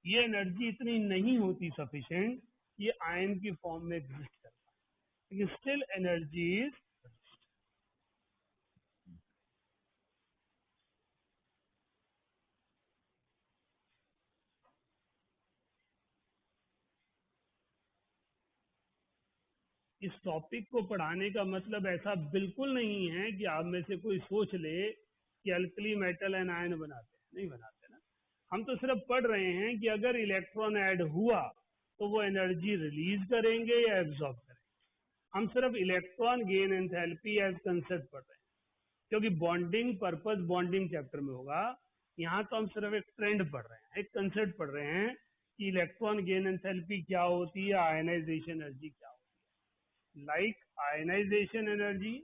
ये एनर्जी इतनी नहीं होती सफिशिएंट, ये आयन की फॉर्म में एग्जिस्ट करता है, लेकिन स्टिल एनर्जी इज. इस टॉपिक को पढ़ाने का मतलब ऐसा बिल्कुल नहीं है कि आप में से कोई सोच ले कि अल्कली मेटल एनायन बनाते हैं? नहीं बनाते ना। हम तो सिर्फ पढ़ रहे हैं कि अगर इलेक्ट्रॉन ऐड हुआ तो वो एनर्जी रिलीज करेंगे या एब्जॉर्ब करेंगे। हम सिर्फ electron gain enthalpy as concept पढ़ रहे हैं, क्योंकि बॉन्डिंग पर्पस बॉन्डिंग चैप्टर में होगा। यहाँ तो हम सिर्फ एक ट्रेंड पढ़ रहे हैं, एक कंसेप्ट पढ़ रहे हैं कि इलेक्ट्रॉन गेन एंथैल्पी क्या होती है, आयनाइजेशन एनर्जी क्या होती है। Like ionization energy,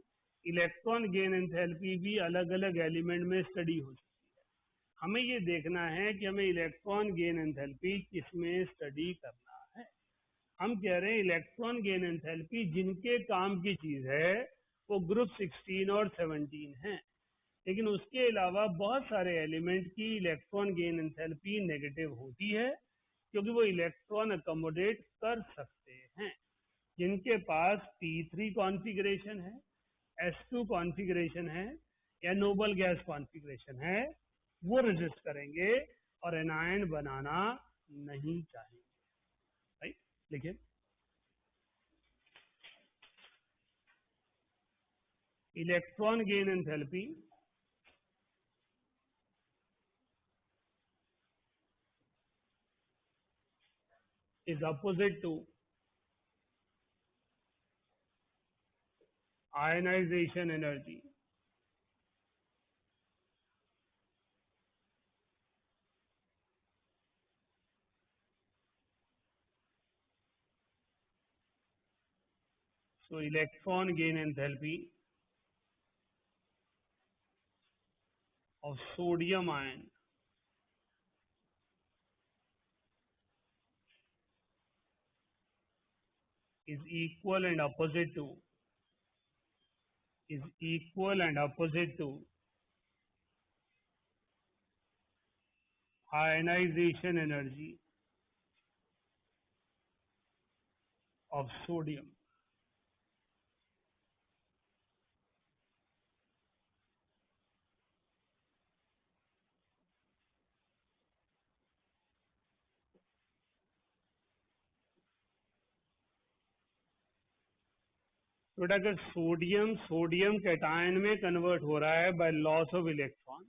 electron gain enthalpy भी अलग अलग एलिमेंट में स्टडी हो सकती है। हमें ये देखना है कि हमें इलेक्ट्रॉन गेन एंथैल्पी किसमें स्टडी करना है। हम कह रहे हैं इलेक्ट्रॉन गेन एंथैल्पी जिनके काम की चीज है वो ग्रुप 16 और 17 है, लेकिन उसके अलावा बहुत सारे एलिमेंट की इलेक्ट्रॉन गेन एंथैल्पी नेगेटिव होती है, क्योंकि वो इलेक्ट्रॉन अकोमोडेट कर सकते हैं। जिनके पास p3 कॉन्फ़िगरेशन है, s2 कॉन्फ़िगरेशन है या नोबल गैस कॉन्फ़िगरेशन है, वो रेजिस्ट करेंगे और एनायन बनाना नहीं चाहेंगे। राइट, लिखिए electron gain enthalpy is opposite to ionization energy. So electron gain enthalpy of sodium ion is equal and opposite to ionization energy of sodium. तो अगर सोडियम कैटायन में कन्वर्ट हो रहा है बाय लॉस ऑफ इलेक्ट्रॉन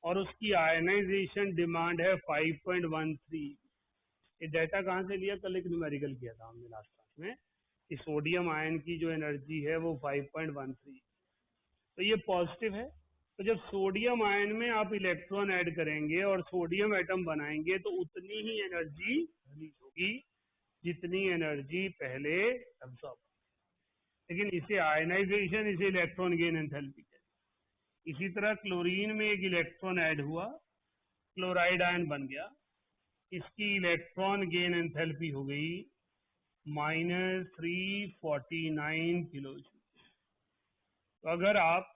और उसकी ionization demand है 5.13। ये डाटा कहाँ से लिया? कल एक न्यूमेरिकल किया था हमने लास्ट क्लास में कि सोडियम आयन की जो एनर्जी है वो 5.13, तो ये पॉजिटिव है। तो जब सोडियम आयन में आप इलेक्ट्रॉन ऐड करेंगे और सोडियम एटम बनाएंगे तो उतनी ही एनर्जी रिलीज होगी जितनी एनर्जी पहले एब्सॉर्ब। लेकिन इसे आयनाइजेशन, इसे इलेक्ट्रॉन गेन एंथैल्पी कहते हैं। इसी तरह क्लोरीन में एक इलेक्ट्रॉन ऐड हुआ, क्लोराइड आयन बन गया, इसकी इलेक्ट्रॉन गेन एंथैल्पी हो गई -349 किलो जूल। तो अगर आप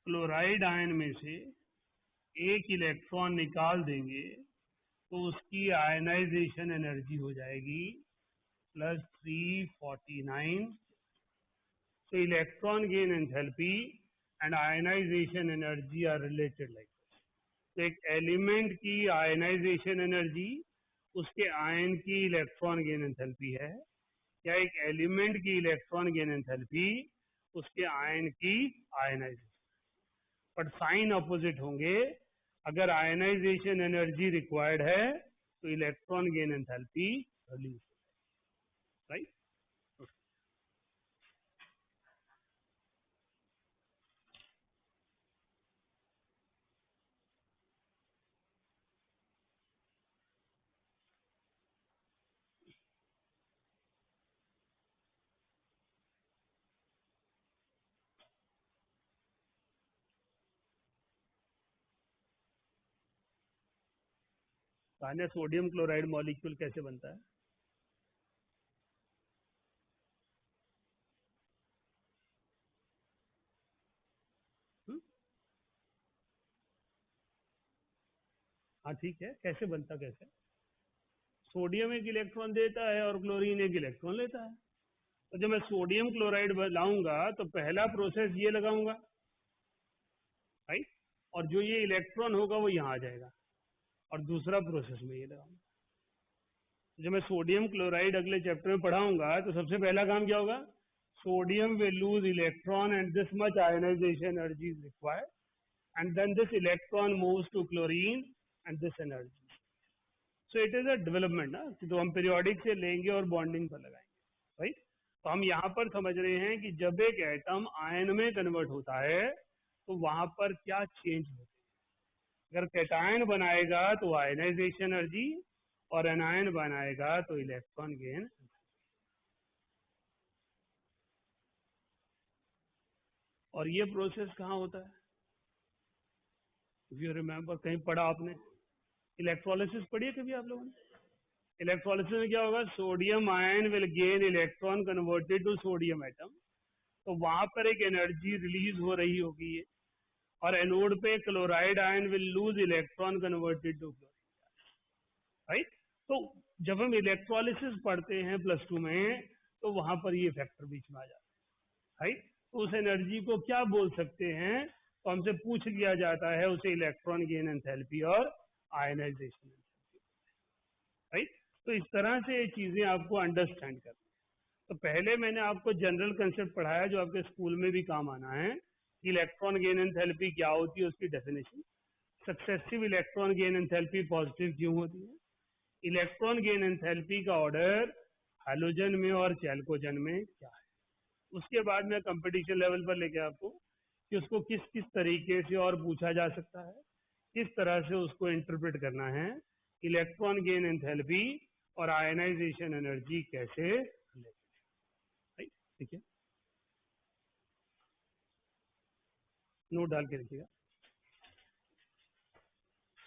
क्लोराइड आयन में से एक इलेक्ट्रॉन निकाल देंगे तो उसकी आयनाइजेशन एनर्जी हो जाएगी +349। तो electron gain enthalpy and ionization energy are related like this. तो एक एलिमेंट की आयनाइजेशन एनर्जी उसके आयन की इलेक्ट्रॉन गेन एंथैल्पी है, या एक एलिमेंट की इलेक्ट्रॉन गेन एंथैल्पी उसके आयन की आयनाइजेशन। बट साइन अपोजिट होंगे। अगर आयनाइजेशन एनर्जी रिक्वायर्ड है तो electron gain enthalpy release, right. Sodium chloride molecule कैसे बनता है? हाँ ठीक है, कैसे बनता? कैसे? सोडियम एक इलेक्ट्रॉन देता है और क्लोरीन एक इलेक्ट्रॉन लेता है। तो जब मैं सोडियम क्लोराइड लाऊंगा तो पहला प्रोसेस ये लगाऊंगा, राइट, और जो ये इलेक्ट्रॉन होगा वो यहाँ आ जाएगा, और दूसरा प्रोसेस में ये लगाऊंगा। जब मैं सोडियम क्लोराइड अगले चैप्टर में पढ़ाऊंगा तो सबसे पहला काम क्या होगा? Sodium will lose electron and this much ionization energy is required, and then this electron moves to chlorine and this energy. So it is a development ना, तो हम periodic से लेंगे और bonding पर लगाएंगे, right? तो हम यहाँ पर समझ रहे हैं कि जब एक एटम आयन में कन्वर्ट होता है तो वहां पर क्या चेंज होता है. अगर कैटायन बनाएगा तो आयनाइजेशन एनर्जी और एनायन बनाएगा तो इलेक्ट्रॉन गेन. और ये प्रोसेस कहाँ होता है? इफ यू रिमेम्बर, कहीं पढ़ा आपने? इलेक्ट्रोलिसिस पढ़ी है कभी आप लोगों ने? इलेक्ट्रोलिसिस में क्या होगा? Sodium ion will gain electron converted to sodium atom. तो वहां पर एक एनर्जी रिलीज हो रही होगी ये, और एनोड पे chloride ion will lose electron converted to chlorine, right? तो जब हम इलेक्ट्रोलिसिस पढ़ते हैं प्लस 2 में तो वहां पर ये फैक्टर बीच में आ जाता है, राइट? तो उस एनर्जी को क्या बोल सकते हैं? तो हमसे पूछ लिया जाता है उसे इलेक्ट्रॉन गेन एंथैल्पी और आयनाइजेशन एंथैल्पी, राइट? तो इस तरह से ये चीजें आपको अंडरस्टैंड करनी. तो पहले मैंने आपको जनरल कंसेप्ट पढ़ाया जो आपके स्कूल में भी काम आना है. इलेक्ट्रॉन गेन एंथैल्पी क्या होती है, उसकी definition. Successive electron gain enthalpy positive क्यों होती है? इलेक्ट्रॉन गेन एंथैल्पी का ऑर्डर हैलोजन में और चैल्कोजन में क्या है? उसके बाद में कंपटीशन लेवल पर लेके आपको कि उसको किस किस तरीके से और पूछा जा सकता है, किस तरह से उसको इंटरप्रेट करना है, इलेक्ट्रॉन गेन एंथैल्पी और आयनाइजेशन एनर्जी कैसे लेते हैं. ठीक है, नोट डाल के रखिएगा.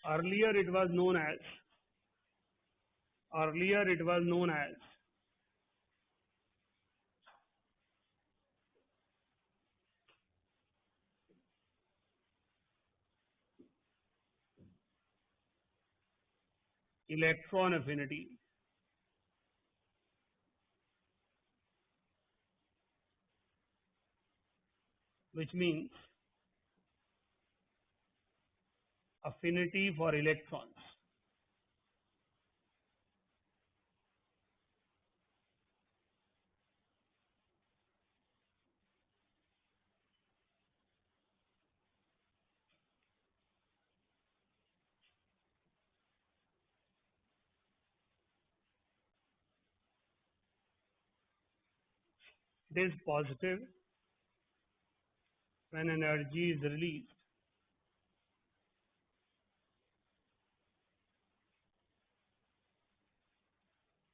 earlier it was known as earlier it was known as electron affinity, which means affinity for electrons. It is positive when energy is released,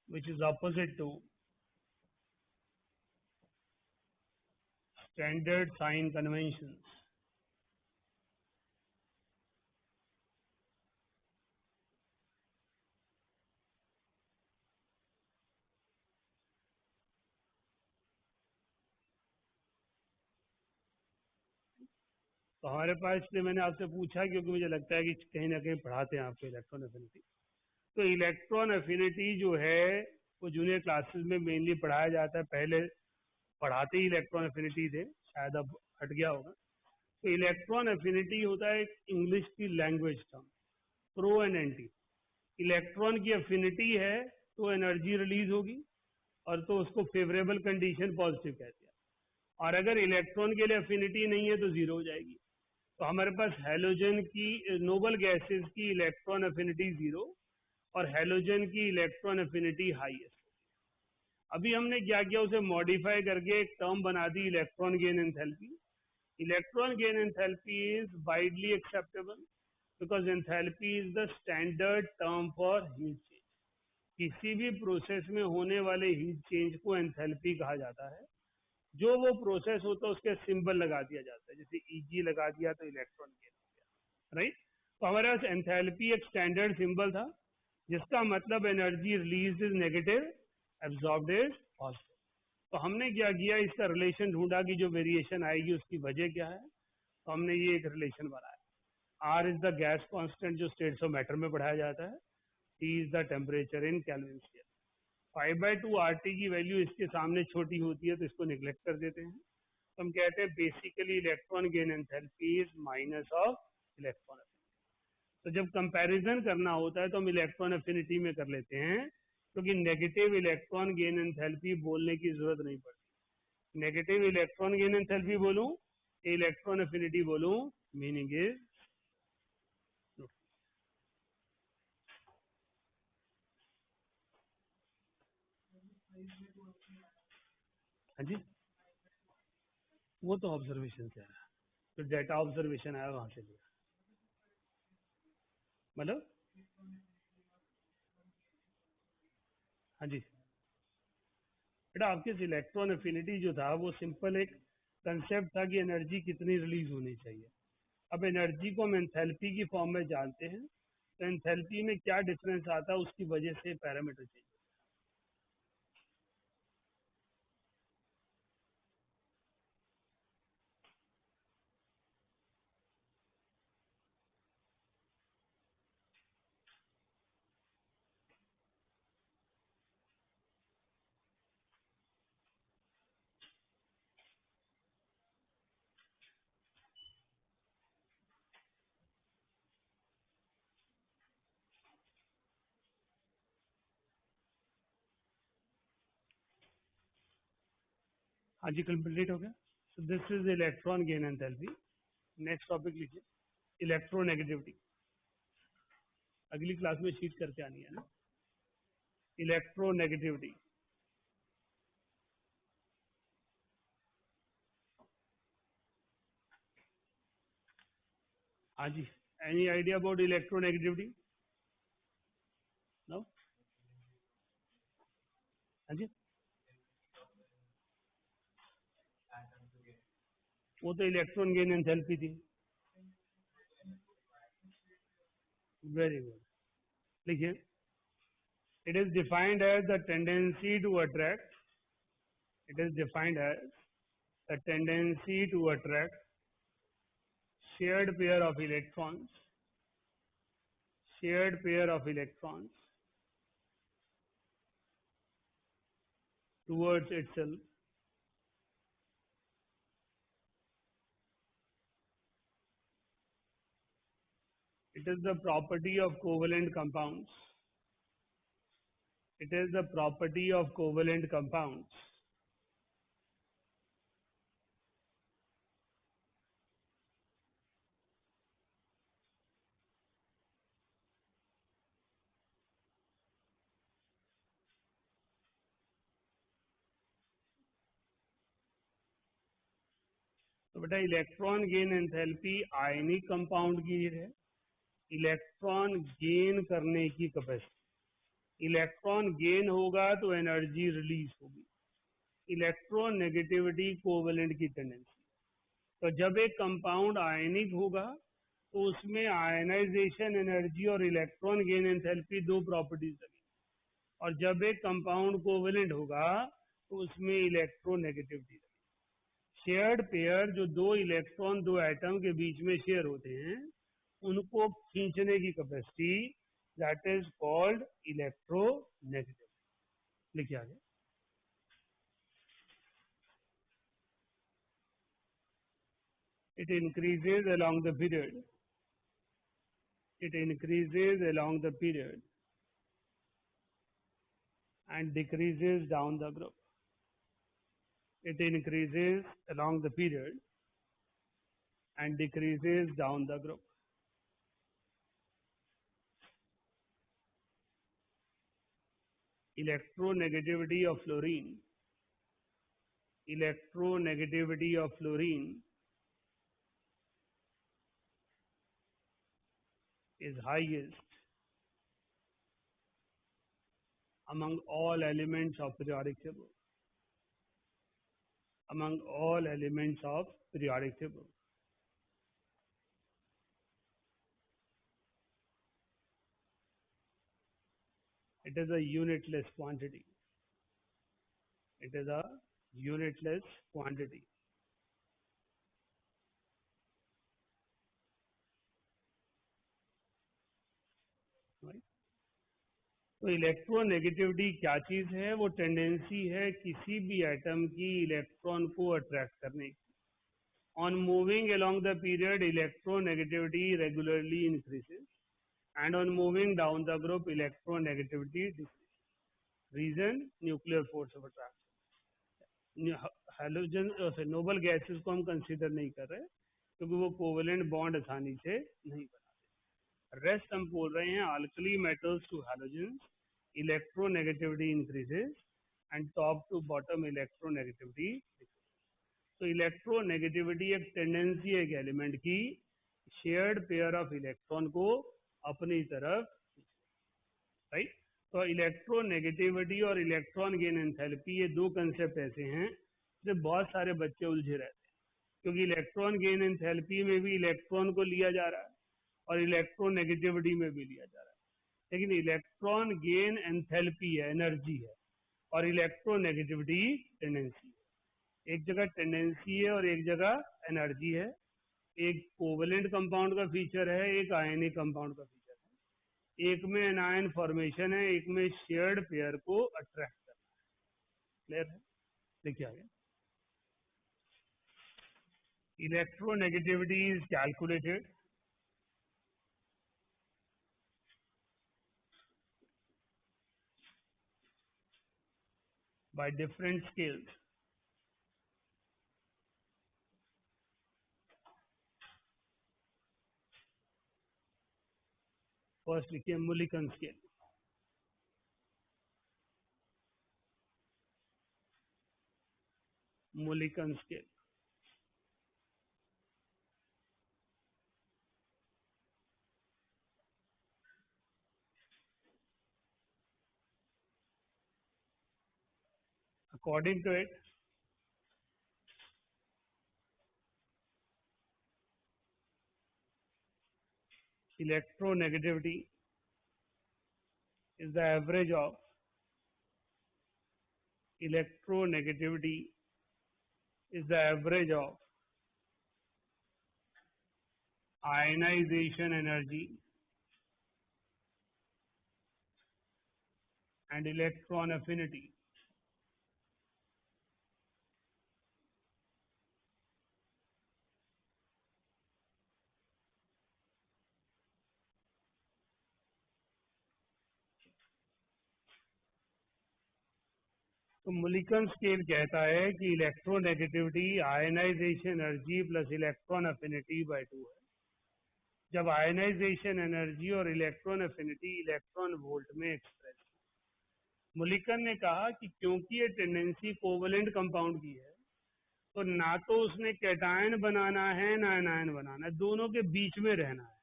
which is opposite to standard sign conventions. तो हमारे पास, इसलिए मैंने आपसे पूछा क्योंकि मुझे लगता है कि कहीं ना कहीं पढ़ाते हैं आपको इलेक्ट्रॉन एफिनिटी. तो इलेक्ट्रॉन एफिनिटी जो है वो जूनियर क्लासेस में मेनली पढ़ाया जाता है. पहले पढ़ाते ही इलेक्ट्रॉन एफिनिटी थे, शायद अब हट गया होगा. तो इलेक्ट्रॉन एफिनिटी होता है इंग्लिश की language term, pro and anti. Electron की एफिनिटी है तो एनर्जी रिलीज होगी, और तो उसको फेवरेबल कंडीशन पॉजिटिव कहते हैं. और अगर इलेक्ट्रॉन के लिए एफिनिटी नहीं है तो जीरो हो जाएगी. तो हमारे पास हैलोजन की, नोबल गैसेस की इलेक्ट्रॉन एफिनिटी जीरो और हैलोजन की इलेक्ट्रॉन एफिनिटी हाईएस्ट. अभी हमने क्या किया, उसे मॉडिफाई करके एक टर्म बना दी, electron gain enthalpy. Electron gain enthalpy is widely acceptable because enthalpy is the standard term for heat change. किसी भी प्रोसेस में होने वाले हीट चेंज को एंथैल्पी कहा जाता है. जो वो प्रोसेस होता है उसके सिंबल लगा दिया जाता है, जैसे Eg लगा दिया तो इलेक्ट्रॉन गेन हो गया, राइट? तो हमारे पास एंथैल्पी एक स्टैंडर्ड सिंबल था जिसका मतलब energy release is negative, absorbed is positive. तो हमने क्या किया, इसका रिलेशन ढूंढा कि जो वेरिएशन आएगी उसकी वजह क्या है. तो हमने ये एक रिलेशन बनाया. R is the gas constant जो स्टेट्स ऑफ मैटर में पढ़ाया जाता है. T is the temperature in kelvin scale. 5/2 RT की वैल्यू इसके सामने छोटी होती है तो इसको निगलेक्ट कर देते हैं. तो हम कहते हैं basically electron gain enthalpy is minus of electron affinity. तो जब कंपैरिजन करना होता है तो हम इलेक्ट्रॉन एफिनिटी में कर लेते हैं, क्योंकि नेगेटिव इलेक्ट्रॉन गेन एंथैल्पी बोलने की जरूरत नहीं पड़ती. नेगेटिव इलेक्ट्रॉन गेन एंथैल्पी बोलूं, इलेक्ट्रॉन एफिनिटी बोलूं, मीनिंग इज हाँ जी, वो तो ऑब्जर्वेशन से आया, तो डेटा ऑब्जर्वेशन आया वहां से लिया, मतलब हाँ जी बेटा, आपके इलेक्ट्रॉन एफिनिटी जो था वो सिंपल एक कंसेप्ट था कि एनर्जी कितनी रिलीज होनी चाहिए। अब एनर्जी को हम एंथैल्पी की फॉर्म में जानते हैं, तो एंथैल्पी में क्या डिफरेंस आता है उसकी वजह से पैरामीटर चेंज। हाँ जी, कंप्लीट हो गया। So this is electron gain enthalpy. Next topic लीजिए, इलेक्ट्रोनेगेटिविटी। अगली क्लास में शीट करके आनी है ना, इलेक्ट्रोनेगेटिविटी। हाँ जी, any idea about electronegativity? No? हाँ जी, वो तो इलेक्ट्रॉन गेन एंथैल्पी थी। वेरी गुड, लिखिए, it is defined as the tendency to attract, it is defined as the tendency to attract shared pair of electrons, shared pair of electrons towards itself. It is the property of covalent compounds. It is the property of covalent compounds. तो बेटा, electron gain enthalpy ionic compound की है, electron gain करने की capacity. Electron gain होगा तो energy release होगी। Electron negativity covalent की टेंडेंसी। तो जब एक कंपाउंड आयनिक होगा तो उसमें आयनाइजेशन एनर्जी और इलेक्ट्रॉन गेन एंथैल्पी दो प्रॉपर्टीज लगेंगी, और जब एक कंपाउंड कोवेलेंट होगा तो उसमें इलेक्ट्रोनेगेटिविटी लगेगी। शेयर्ड पेयर, जो दो इलेक्ट्रॉन दो एटम के बीच में शेयर होते हैं, उनको खींचने की capacity, that is called electronegative. लिखिए आगे, it increases along the period, it increases along the period and decreases down the group. It increases along the period and decreases down the group. Electronegativity of fluorine, electronegativity of fluorine is highest among all elements of periodic table. Among all elements of periodic table. It is a unitless quantity. It is a unitless quantity. Right? तो electronegativity क्या चीज है? वो tendency है किसी भी atom की electron को अट्रैक्ट करने की। On moving along the period, electronegativity regularly increases, and on moving down the group, electronegativity decreases. Reason, nuclear force of attraction. Hydrogen noble gases को हम कंसीडर नहीं कर रहे, क्योंकि वो कोवेलेंट बॉन्ड आसानी से नहीं बनाते। रेस्ट हम बोल रहे हैं alkali metals to halogen electronegativity increases and top to bottom electronegativity. तो इलेक्ट्रोनेगेटिविटी एक टेंडेंसी है एक एलिमेंट की शेयर्ड पेयर ऑफ इलेक्ट्रॉन को अपनी तरफ, राइट। तो इलेक्ट्रोनेगेटिविटी और इलेक्ट्रॉन गेन एंथैल्पी ये दो कंसेप्ट ऐसे हैं जो बहुत सारे बच्चे उलझे रहते हैं, क्योंकि इलेक्ट्रॉन गेन एंथैल्पी में भी इलेक्ट्रॉन को लिया जा रहा है और इलेक्ट्रोनेगेटिविटी में भी लिया जा रहा है, लेकिन इलेक्ट्रॉन गेन एंथैल्पी है, एनर्जी है, और इलेक्ट्रोनेगेटिविटी टेंडेंसी है। एक जगह टेंडेंसी है और एक जगह एनर्जी है। एक कोवेलेंट कंपाउंड का फीचर है, एक आयनिक कंपाउंड का फीचर है। एक में एनायन फॉर्मेशन है, एक में शेयर्ड पेयर को अट्रैक्ट करना है। क्लियर है? देखिए आगे, electronegativity is calculated by different scales. First लिखिए Mulliken scale. Mulliken scale. According to it, electronegativity is the average of electronegativity is the average of ionization energy and electron affinity. तो Mulliken scale कहता है कि electronegativity ionization energy plus electron affinity by 2 है। जब ionization energy और electron affinity electron volt में express, Mulliken ने कहा कि क्योंकि ये टेंडेंसी कोवेलेंट कंपाउंड की है, तो ना तो उसने कैटायन बनाना है ना एनायन बनाना है, दोनों के बीच में रहना है।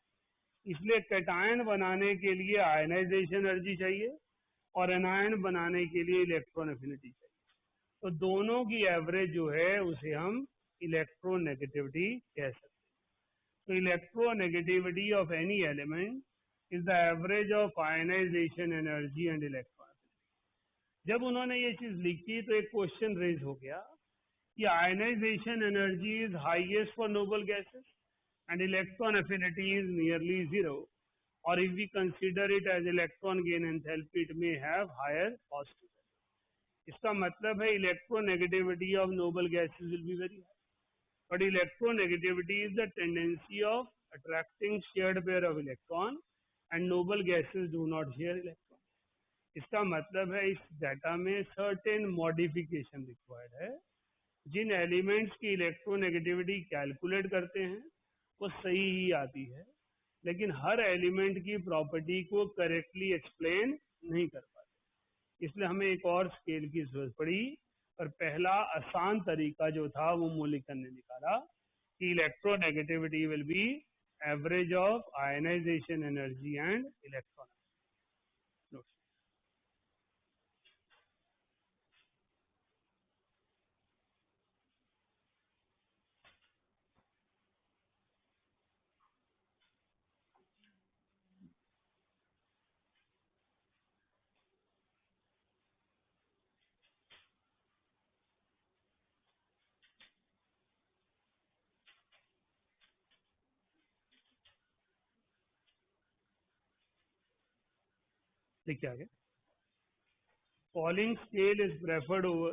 इसलिए कैटायन बनाने के लिए आयनाइजेशन एनर्जी चाहिए और एनायन बनाने के लिए इलेक्ट्रॉन एफिनिटी चाहिए। तो दोनों की एवरेज जो है उसे हम इलेक्ट्रोनेगेटिविटी कह सकते हैं। तो electronegativity of any element is the average of ionization energy and electron. जब उन्होंने ये चीज लिखी तो एक क्वेश्चन रेज हो गया कि ionization energy is highest for noble gases and electron affinity is nearly zero, or if we consider it as electron gain enthalpy it may have higher positive value. इसका मतलब है electronegativity of noble gases will be very high, but electronegativity is the tendency of attracting shared pair of electron and noble gases do not share electron. इसका मतलब है इस data में certain modification required है। जिन elements की electronegativity calculate करते हैं वो सही ही आती है, लेकिन हर एलिमेंट की प्रॉपर्टी को करेक्टली एक्सप्लेन नहीं कर पाते। इसलिए हमें एक और स्केल की जरूरत पड़ी, और पहला आसान तरीका जो था वो मुलिकन ने निकाला कि electronegativity will be average of ionization energy and electron. देखिए आगे, Pauling scale is preferred over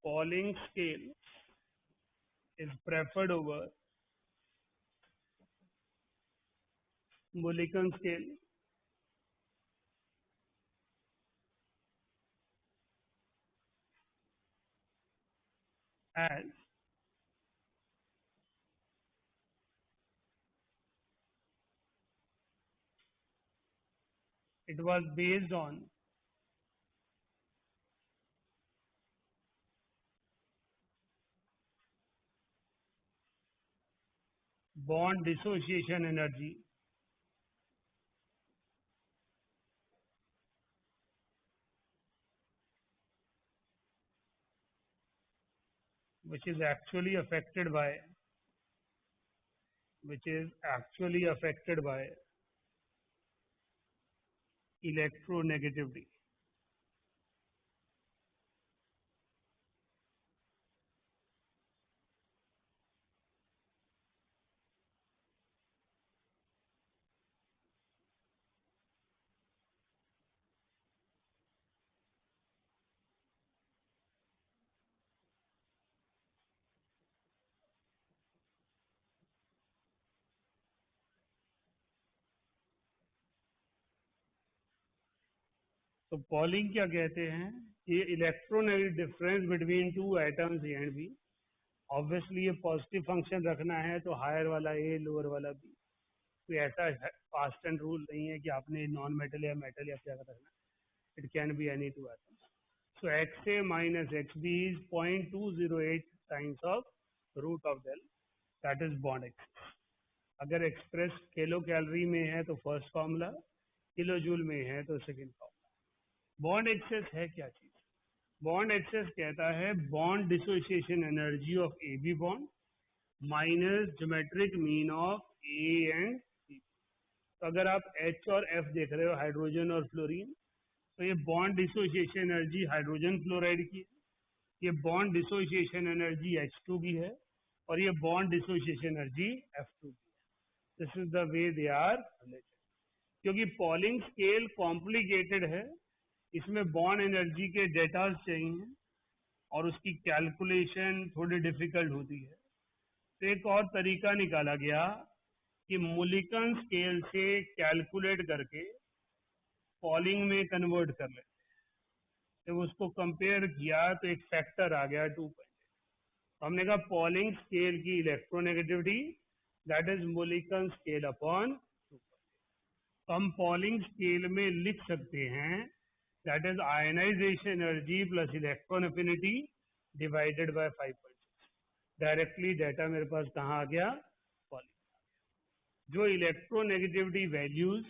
Pauling scale is preferred over Mulliken scale as it was based on bond dissociation energy, which is actually affected by which is actually affected by electronegativity. तो Pauling क्या कहते हैं? ये electronegative difference between two atoms A and B. Obviously ये positive function रखना है तो higher वाला ए, लोअर वाला बी. कोई ऐसा फास्ट एंड रूल नहीं है कि आपने नॉन मेटल या मेटल या क्या रखना है. It can be any two atoms. So XA minus XB is 0.208 times of root of del, that is bond excess. अगर एक्सप्रेस किलो कैलोरी में है तो फर्स्ट फॉर्मूला, किलो जूल में है तो सेकंड फॉर्मूला. बॉन्ड एक्सेस है क्या चीज? बॉन्ड एक्सेस कहता है bond dissociation energy of A B bond minus geometric mean of A and C. तो अगर आप एच और एफ देख रहे हो, हाइड्रोजन और फ्लोरीन, तो ये bond dissociation energy hydrogen fluoride की है, ये बॉन्ड डिसोसिएशन एनर्जी H2 की है, और ये बॉन्ड डिसोसिएशन एनर्जी F2 की है. This is the way they are related. क्योंकि पॉलिंग स्केल कॉम्प्लिकेटेड है, इसमें बॉन्ड एनर्जी के डेटास चाहिए और उसकी कैलकुलेशन थोड़ी डिफिकल्ट होती है. तो एक और तरीका निकाला गया कि मोलिकन स्केल से कैलकुलेट करके पॉलिंग में कन्वर्ट कर ले. जब उसको कंपेयर किया तो एक फैक्टर आ गया 2. हमने कहा पॉलिंग स्केल की electronegativity that is Mulliken scale upon 2. तो हम पॉलिंग स्केल में लिख सकते हैं that is ionisation energy plus electron affinity divided by 5.6. Directly data मेरे पास कहाँ आ गया? पॉलिंग. जो इलेक्ट्रोनेगेटिविटी वैल्यूज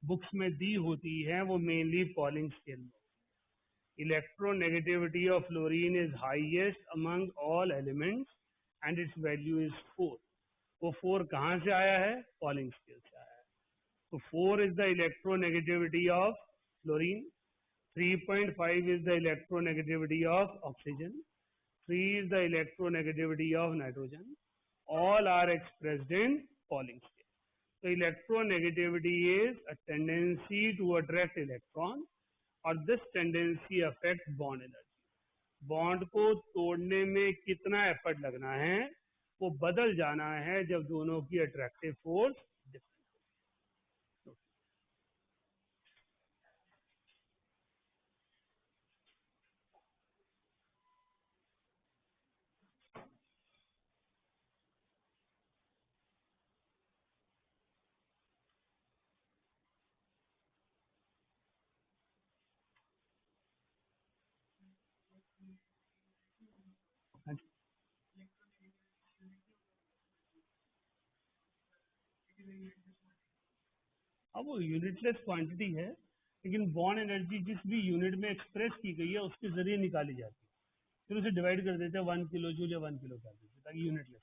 बुक्स में दी होती हैं वो मेनली पॉलिंग स्केल में. Electronegativity of fluorine is highest among all elements and its value is 4. वो 4 कहाँ से आया है? पॉलिंग स्केल से आया है. तो 4 is the electronegativity of fluorine, 3.5 is the electronegativity of oxygen, 3 is the electronegativity of nitrogen. All are expressed in Pauling scale. So electronegativity is a tendency to attract electron और this tendency affect bond energy. Bond को तोड़ने में कितना effort लगना है वो बदल जाना है जब दोनों की अट्रैक्टिव फोर्स डिफरेंट हो. अब वो यूनिटलेस क्वांटिटी है, लेकिन बॉन्ड एनर्जी जिस भी यूनिट में एक्सप्रेस की गई है उसके जरिए निकाली जाती है. फिर उसे डिवाइड कर देते हैं 1 किलो जूल या 1 किलो कर देते हैं ताकि यूनिटलेस.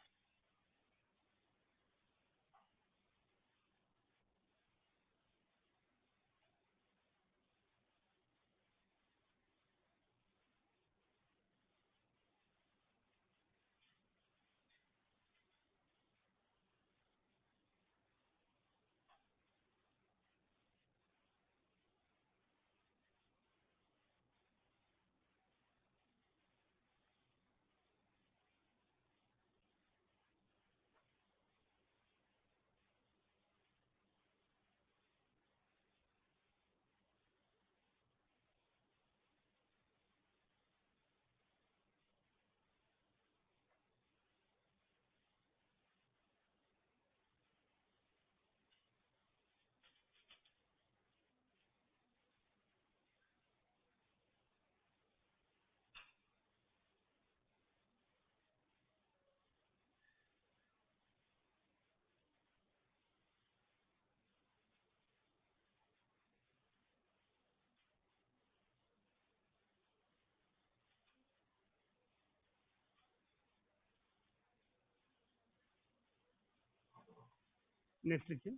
नेक्स्ट लिखिए.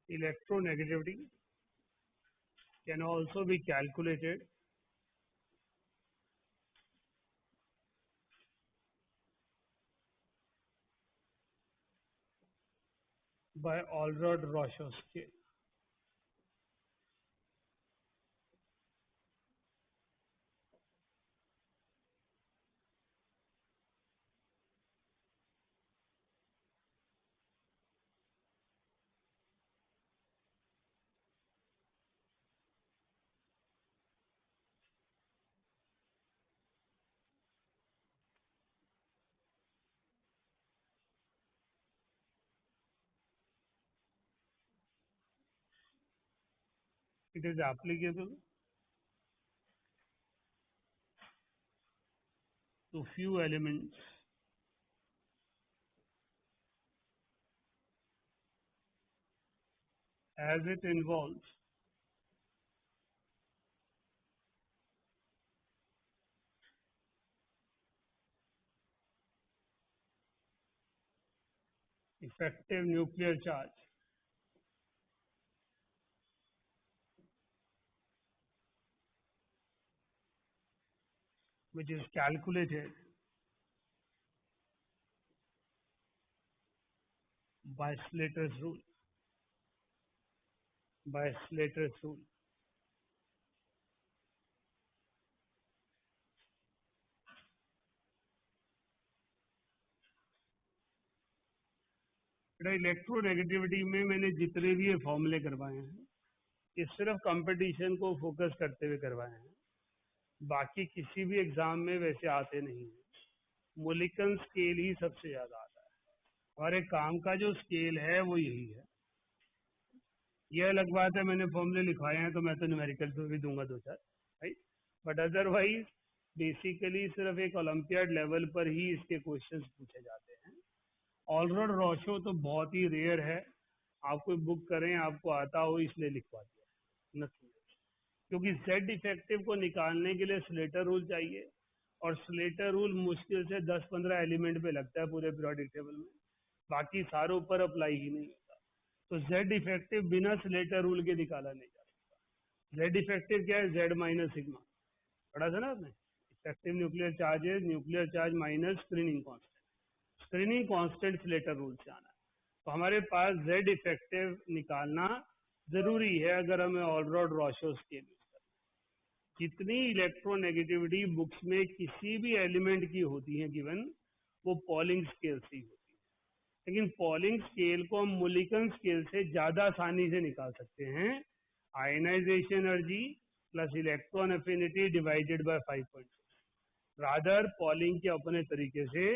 Electronegativity can also be calculated by Alrod-Rosho scale. It is applicable to few elements as it involves effective nuclear charge which is calculated by Slater's rule. By Slater's rule. Electronegativity में मैंने जितने भी ये फॉर्मूले करवाए हैं ये सिर्फ कंपटीशन को फोकस करते हुए करवाए हैं. बाकी किसी भी एग्जाम में वैसे आते नहीं है. मोलिकन स्केल ही सबसे ज्यादा आता है. हमारे काम का जो स्केल है वो यही है. ये अलग बात है मैंने फॉर्मूले लिखवाए हैं तो मैं तो न्यूमेरिकल पे भी दूंगा दो चार, राइट. बट अदरवाइज बेसिकली सिर्फ एक ओलंपियाड लेवल पर ही इसके क्वेश्चंस पूछे जाते हैं. ऑलरोड रोशो तो बहुत ही रेयर है. आप कोई बुक करें आपको आता हो इसलिए लिखवा दिया, नथिंग. क्योंकि जेड इफेक्टिव को निकालने के लिए स्लेटर रूल चाहिए और स्लेटर रूल मुश्किल से 10-15 एलिमेंट पे लगता है पूरे पीरियोडिक टेबल में. बाकी सारों पर अप्लाई ही नहीं होता. तो जेड इफेक्टिव बिना स्लेटर रूल के निकाला नहीं जा सकता. जेड इफेक्टिव क्या है? Z minus sigma. पढ़ा था ना आपने. इफेक्टिव न्यूक्लियर चार्ज है nuclear charge minus screening constant. Screening constant Slater rule से आना है. तो हमारे पास जेड इफेक्टिव निकालना जरूरी है अगर हमें ऑलरोड रॉशो स्केल. जितनी इलेक्ट्रोनेगेटिविटी बुक्स में किसी भी एलिमेंट की होती है गिवन वो पॉलिंग स्केल से ही होती है. लेकिन पॉलिंग स्केल को हम मोलिकन स्केल से ज्यादा आसानी से निकाल सकते हैं. Ionization energy plus electron affinity divided by 5.6. Rather Pauling के अपने तरीके से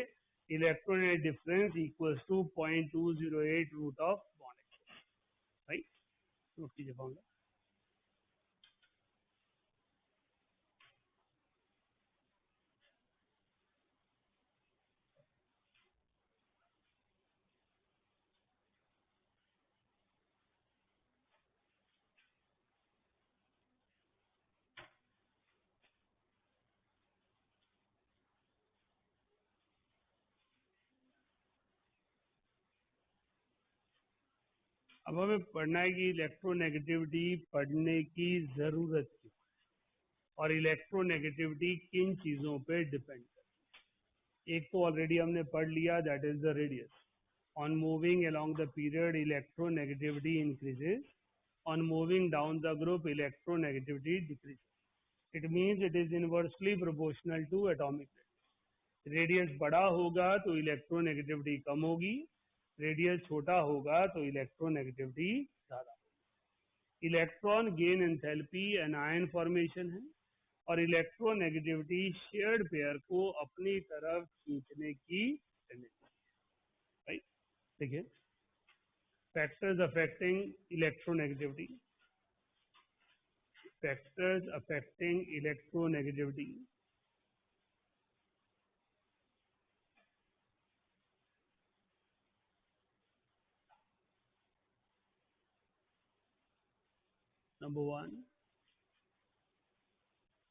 electron difference equals to 0.208 root of bond. Right. Note कीजिए फॉर्मूला. अब हमें पढ़ना है कि इलेक्ट्रोनेगेटिविटी पढ़ने की जरूरत क्यों और इलेक्ट्रोनेगेटिविटी किन चीजों पे डिपेंड करती है. एक तो ऑलरेडी हमने पढ़ लिया that is the radius. On moving along the period electronegativity increases. On moving down the group electronegativity decreases. It means it is inversely proportional to atomic radius. Radius बड़ा होगा तो इलेक्ट्रोनेगेटिविटी कम होगी. रेडियस छोटा होगा तो इलेक्ट्रोनेगेटिविटी ज्यादा. Electron gain enthalpy anion formation है और इलेक्ट्रोनेगेटिविटी शेयर्ड पेयर को अपनी तरफ खींचने की टेंडेंसी. राइट. देखिए factors affecting electronegativity. Factors affecting electronegativity. Number 1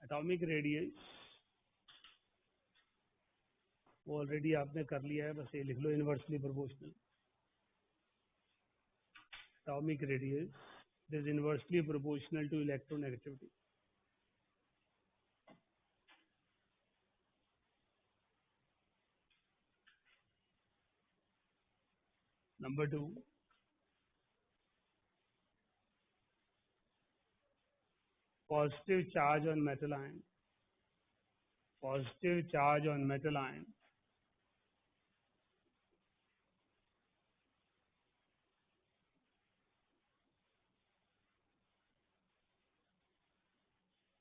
atomic radius वो ऑलरेडी आपने कर लिया है, बस ये लिख लो, inversely proportional atomic radius is inversely proportional to electronegativity. Number 2, positive charge on metal ion. Positive charge on metal ion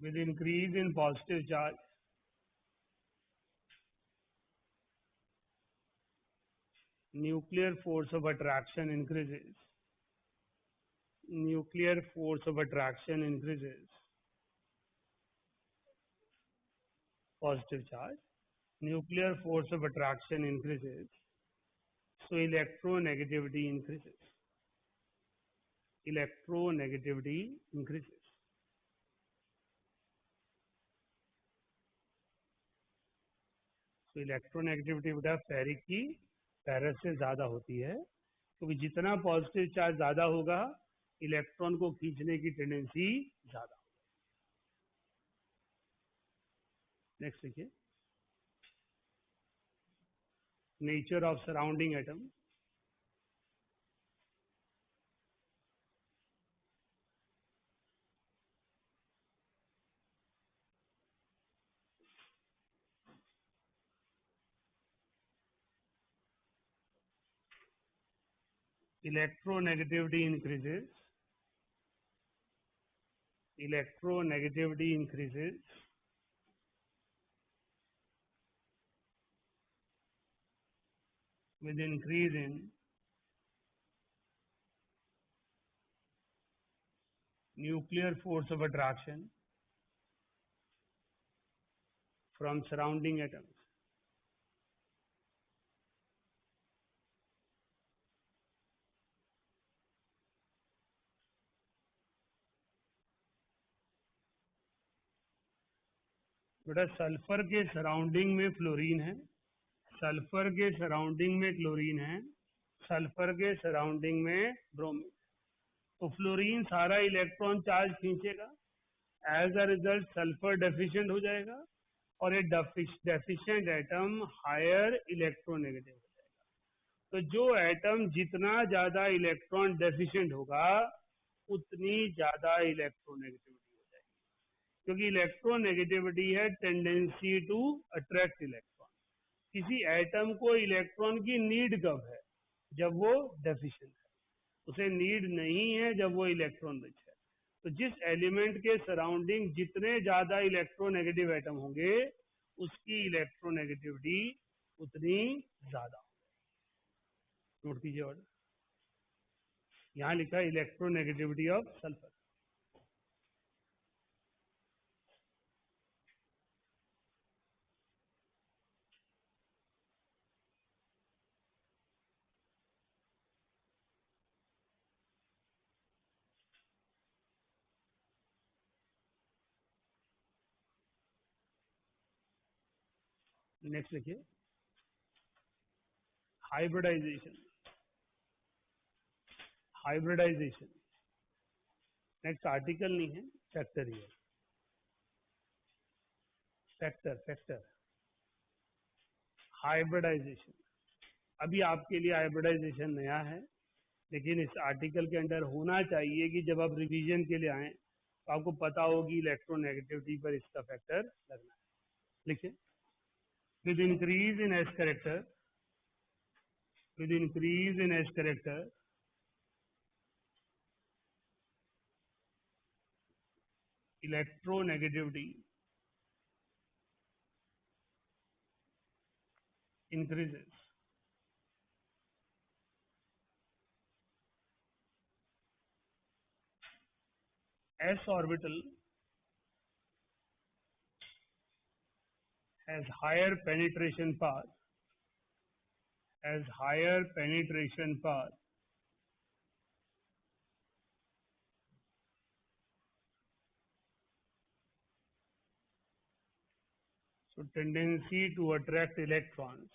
with increase in positive charge, nuclear force of attraction increases. Nuclear force of attraction increases. Positive charge. Nuclear force of attraction increases. So electronegativity increases. Electronegativity increases. तो electronegativity बेटा ferric की ferrous से ज़्यादा होती है, क्योंकि जितना positive charge ज़्यादा होगा इलेक्ट्रॉन को खींचने की टेंडेंसी ज़्यादा। नेक्स्ट देखिए, nature of surrounding atom. Electronegativity increases. Electronegativity increases with increase in nuclear force of attraction from surrounding atoms. बेटा सल्फर के सराउंडिंग में फ्लोरीन है, सल्फर के सराउंडिंग में क्लोरीन है, सल्फर के सराउंडिंग में ब्रोमीन. तो फ्लोरीन सारा इलेक्ट्रॉन चार्ज खींचेगा, as a result sulphur deficient हो जाएगा और ये डेफिशिएंट एटम हायर इलेक्ट्रोनेगेटिव हो जाएगा. तो जो एटम जितना ज्यादा इलेक्ट्रॉन डेफिशिएंट होगा उतनी ज्यादा इलेक्ट्रोनेगेटिविटी हो जाएगी, क्योंकि इलेक्ट्रोनेगेटिविटी है टेंडेंसी टू अट्रैक्ट इलेक्ट्रॉन. किसी एटम को इलेक्ट्रॉन की नीड कब है? जब वो डेफिशिएंट है. उसे नीड नहीं है जब वो इलेक्ट्रॉन रिच है. तो जिस एलिमेंट के सराउंडिंग जितने ज्यादा इलेक्ट्रोनेगेटिव एटम होंगे उसकी इलेक्ट्रोनेगेटिविटी उतनी ज्यादा. नोट कीजिए ऑर्डर, यहाँ लिखा है इलेक्ट्रोनेगेटिविटी ऑफ सल्फर. नेक्स्ट लिखिए, हाइब्रिडाइजेशन. हाइब्रिडाइजेशन नेक्स्ट आर्टिकल नहीं है, फैक्टर ही है. Factor hybridization. अभी आपके लिए हाइब्रिडाइजेशन नया है, लेकिन इस आर्टिकल के अंदर होना चाहिए कि जब आप रिवीजन के लिए आए तो आपको पता होगी इलेक्ट्रोनेगेटिविटी पर इसका फैक्टर लगना है. लिखिए, with increase in S character, with increase in S character, electronegativity increases. S orbital has higher penetration path, has higher penetration path So tendency to attract electrons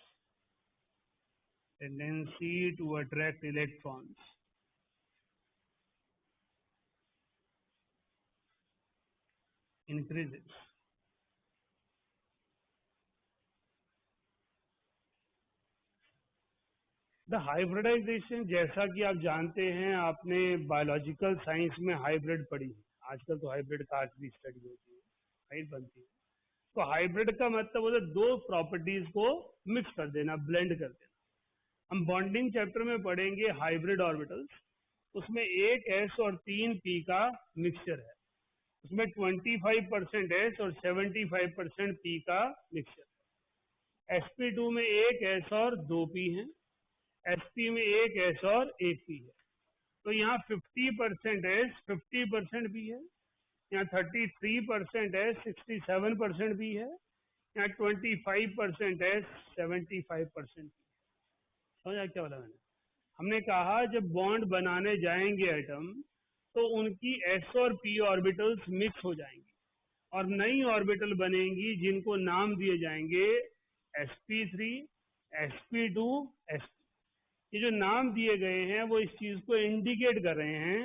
increases. The hybridization, जैसा कि आप जानते हैं, आपने biological science में hybrid पढ़ी है। आजकल तो हाइब्रिड का भी स्टडी होती है, हाइब्रिड बनती है। तो हाइब्रिड का मतलब होता है दो प्रॉपर्टीज को मिक्स कर देना, ब्लेंड कर देना। हम बॉन्डिंग चैप्टर में पढ़ेंगे हाइब्रिड ऑर्बिटल्स। उसमें एक एस और 3p का मिक्सचर है। उसमें 25% एस और 75% p का मिक्सचर है। sp2 में एक एस और 2p है। sp में एक एस और एक p है। तो यहाँ 50% एस, 50% p है। यहाँ 33% एस, 67% p है। यहाँ 25% एस, 75% p। समझा क्या बोला मैंने? हमने कहा जब बॉन्ड बनाने जाएंगे एटम, तो उनकी s और p ऑर्बिटल्स मिक्स हो जाएंगी और नई ऑर्बिटल बनेंगी जिनको नाम दिए जाएंगे sp3, sp2, sp। ये जो नाम दिए गए हैं वो इस चीज को इंडिकेट कर रहे हैं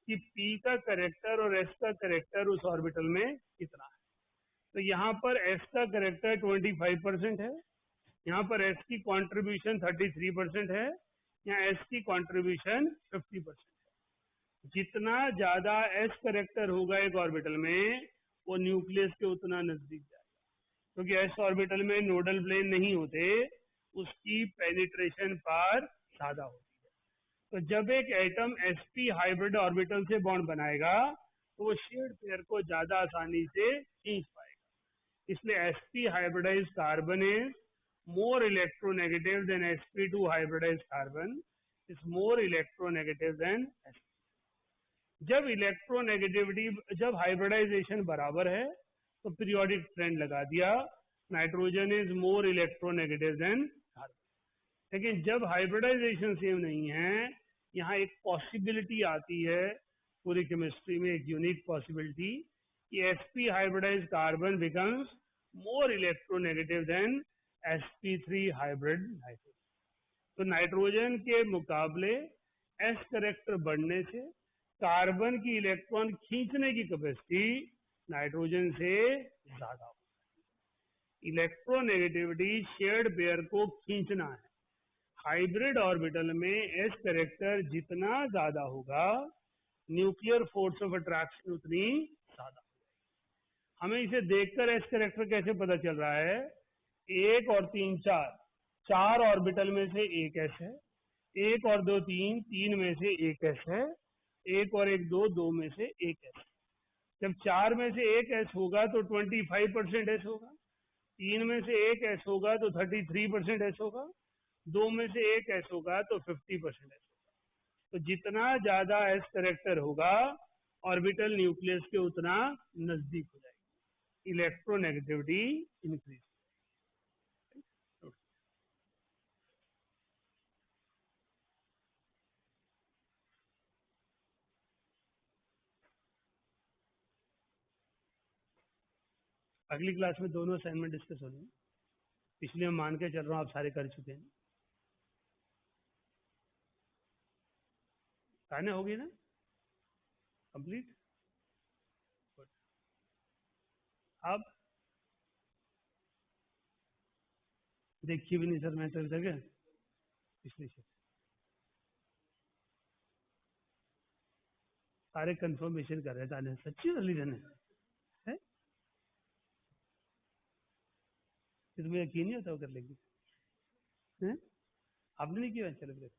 कि p का करेक्टर और s का करेक्टर उस ऑर्बिटल में कितना है। तो यहाँ पर s का करेक्टर 25% है, यहाँ पर s की कंट्रीब्यूशन 33% है, यहाँ s की कंट्रीब्यूशन 50% है। जितना ज्यादा s करेक्टर होगा एक ऑर्बिटल में, वो न्यूक्लियस के उतना नजदीक जाएगा। क्योंकि s ऑर्बिटल में नोडल प्लेन नहीं होते, उसकी पेनिट्रेशन पार ज्यादा होती है। तो जब एक एटम sp हाइब्रिड ऑर्बिटल से बॉन्ड बनाएगा, तो वो शेयर्ड पेयर को ज्यादा आसानी से खींच पाएगा। इसलिए sp hybridized carbon is more electronegative than sp2 hybridized carbon is more electronegative than sp। जब इलेक्ट्रोनेगेटिविटी, जब हाइब्रिडाइजेशन बराबर है तो पीरियोडिक ट्रेंड लगा दिया, nitrogen is more electronegative then carbon. लेकिन जब हाइब्रिडाइजेशन सेम नहीं है, यहाँ एक पॉसिबिलिटी आती है पूरी केमिस्ट्री में, एक यूनिक पॉसिबिलिटी कि sp hybridize carbon becomes more electronegative than sp3 hybrid nitrogen. तो नाइट्रोजन के मुकाबले s करेक्टर बढ़ने से कार्बन की इलेक्ट्रॉन खींचने की कैपेसिटी नाइट्रोजन से ज्यादा हो। इलेक्ट्रोनेगेटिविटी शेयर्ड पेयर को खींचना है। हाइब्रिड ऑर्बिटल में एस करेक्टर जितना ज्यादा होगा, न्यूक्लियर फोर्स ऑफ अट्रैक्शन उतनी ज्यादा। हमें इसे देखकर एस करेक्टर कैसे पता चल रहा है? एक और तीन चार, चार ऑर्बिटल में से एक एस है। एक और दो तीन, तीन में से एक एस है। एक और एक दो, दो में से एक एस। जब चार में से एक एस होगा तो 25% एस होगा। तीन में से एक एस होगा तो 33% एस होगा। दो में से एक एस होगा तो 50% एस होगा। तो जितना ज्यादा एस करेक्टर होगा, ऑर्बिटल न्यूक्लियस के उतना नजदीक हो जाएगी, इलेक्ट्रोनेगेटिविटी इंक्रीज। अगली क्लास में दोनों असाइनमेंट डिस्कस होंगे। इसलिए मैं मान के चल रहा हूँ आप सारे कर चुके हैं। कहने होगी ना कंप्लीट। अब देखिए भी नहीं सर, मैं तो जगह इसलिए सारे कंफर्मेशन कर रहे थे। सच्ची रिलीजन है, तुम्हें यकीन नहीं होता वो कर लेंगे? हैं? आपने नहीं किया? चलो फिर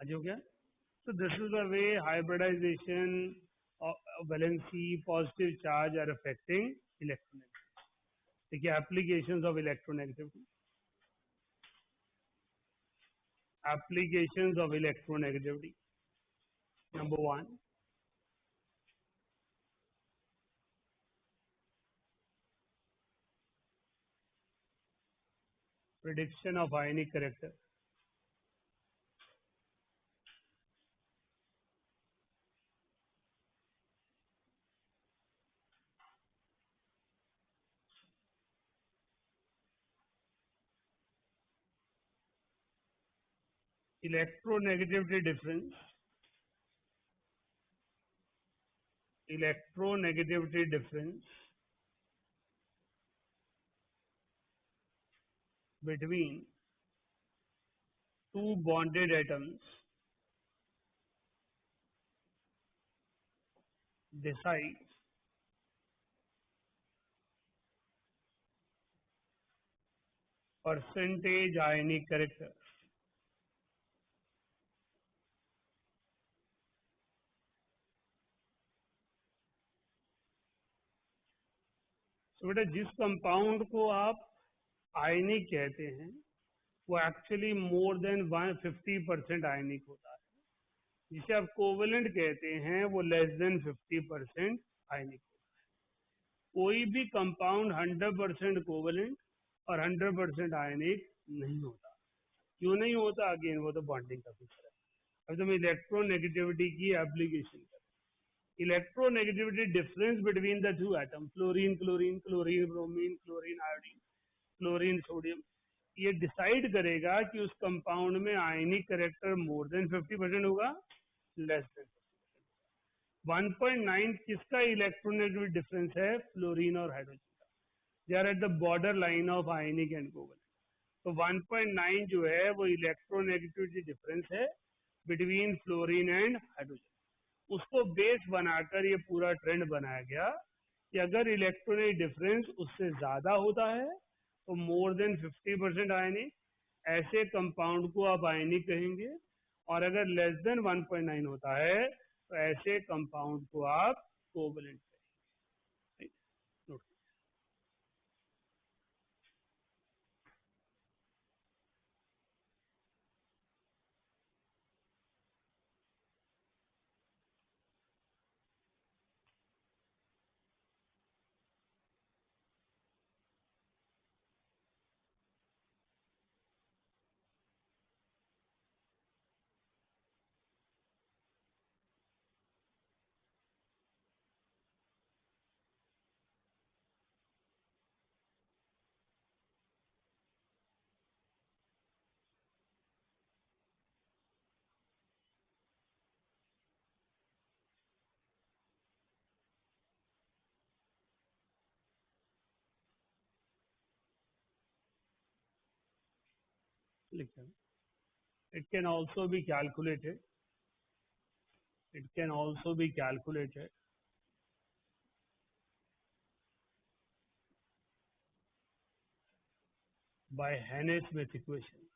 आज हो गया। So this is the way hybridization of valency positive charge are affecting electronegativity. देखिए applications of electronegativity. Applications of electronegativity. Number one, prediction of ionic character. electronegativity difference between two bonded atoms decides percentage ionic character. तो बेटा जिस compound को आप आयनिक कहते हैं वो actually more than 150% आयनिक होता है, जिसे आप कोवेलेंट कहते हैं वो लेस देन 50% आयनिक होता है। कोई भी कंपाउंड 100% कोवेलेंट और 100% आयनिक नहीं होता। क्यों नहीं होता? अगेन वो तो बॉन्डिंग का फीचर है। अब तो इलेक्ट्रोनेगेटिविटी की एप्लीकेशन करें। Electronegativity difference between the two atom, fluorine chlorine, chlorine bromine, chlorine iodine, chlorine sodium, ये डिसाइड करेगा कि उस कंपाउंड में आयनिक करेक्टर मोर देन 50% होगा, लेस देन 1.9 किसका इलेक्ट्रोनेगेटिव डिफरेंस है? फ्लोरीन और हाइड्रोजन का। They are at the border line of ionic and covalent. तो 1.9 जो है वो इलेक्ट्रोनेगेटिविटी डिफरेंस है बिटवीन फ्लोरीन एंड हाइड्रोजन। उसको बेस बनाकर ये पूरा ट्रेंड बनाया गया कि अगर इलेक्ट्रोनेगेटिव डिफरेंस उससे ज्यादा होता है तो मोर देन 50% आयनिक, ऐसे कंपाउंड को आप आयनिक कहेंगे। और अगर लेस देन 1.9 होता है तो ऐसे कंपाउंड को आप कोवेलेंट कहेंगे। नोट लिखते हैं। It can also be calculated. It can also be calculated by Hannes-Smith equation.